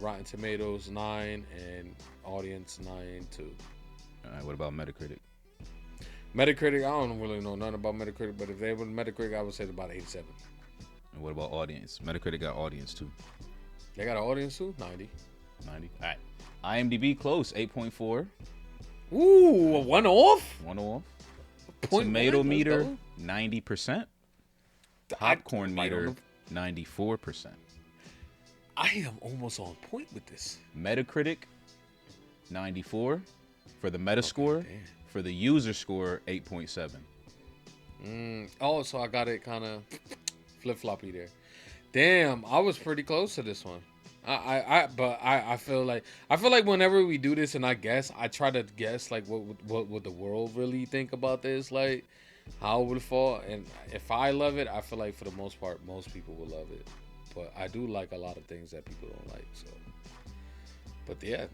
Rotten Tomatoes 9, and audience 9 too. All right, what about Metacritic? Metacritic, I don't really know nothing about Metacritic, but if they were Metacritic, I would say it's about 87. And what about audience? Metacritic got audience too. They got an audience too? 90. 90. All right. IMDb close, 8.4. Ooh, one off? One off. Point Tomato one, meter, 90%. Popcorn meter, 94%. I am almost on point with this. Metacritic, 94 for the Metascore. Okay, for the user score, 8.7. Oh, so I got it kind of flip-floppy there. Damn, I was pretty close to this one. I feel like whenever we do this and I guess, I try to guess like what would the world really think about this, like how it would fall. And if I love it, I feel like for the most part most people will love it. But I do like a lot of things that people don't like. So, but yeah,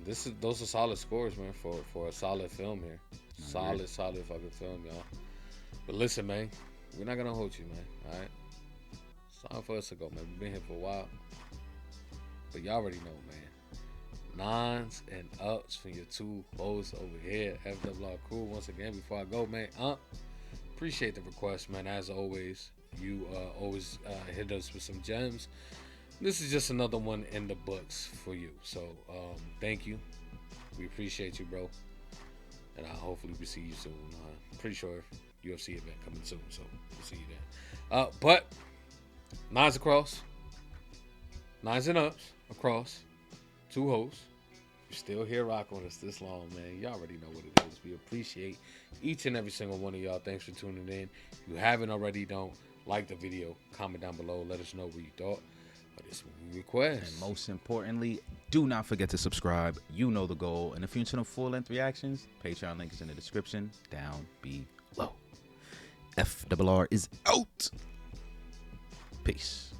those are solid scores, man, for a solid film here. Solid fucking film, y'all. But listen, man, we're not gonna hold you, man. All right, it's time for us to go, man. We've been here for a while. But y'all already know, man. Nines and ups from your two hosts over here, FRR Crew. Once again, before I go, man, appreciate the request, man. As always, you always hit us with some gems. This is just another one in the books for you. So, thank you. We appreciate you, bro. And hopefully we see you soon. Pretty sure UFC event coming soon, so we'll see you then. But nines across, nines and ups across, two hosts. You're still here rocking with us this long, man. You already know what it is. We appreciate each and every single one of y'all. Thanks for tuning in. If you haven't already, don't like the video. Comment down below. Let us know what you thought of this movie request. And most importantly, do not forget to subscribe. You know the goal. And if you're into full-length reactions, Patreon link is in the description down below. FRR is out. Peace.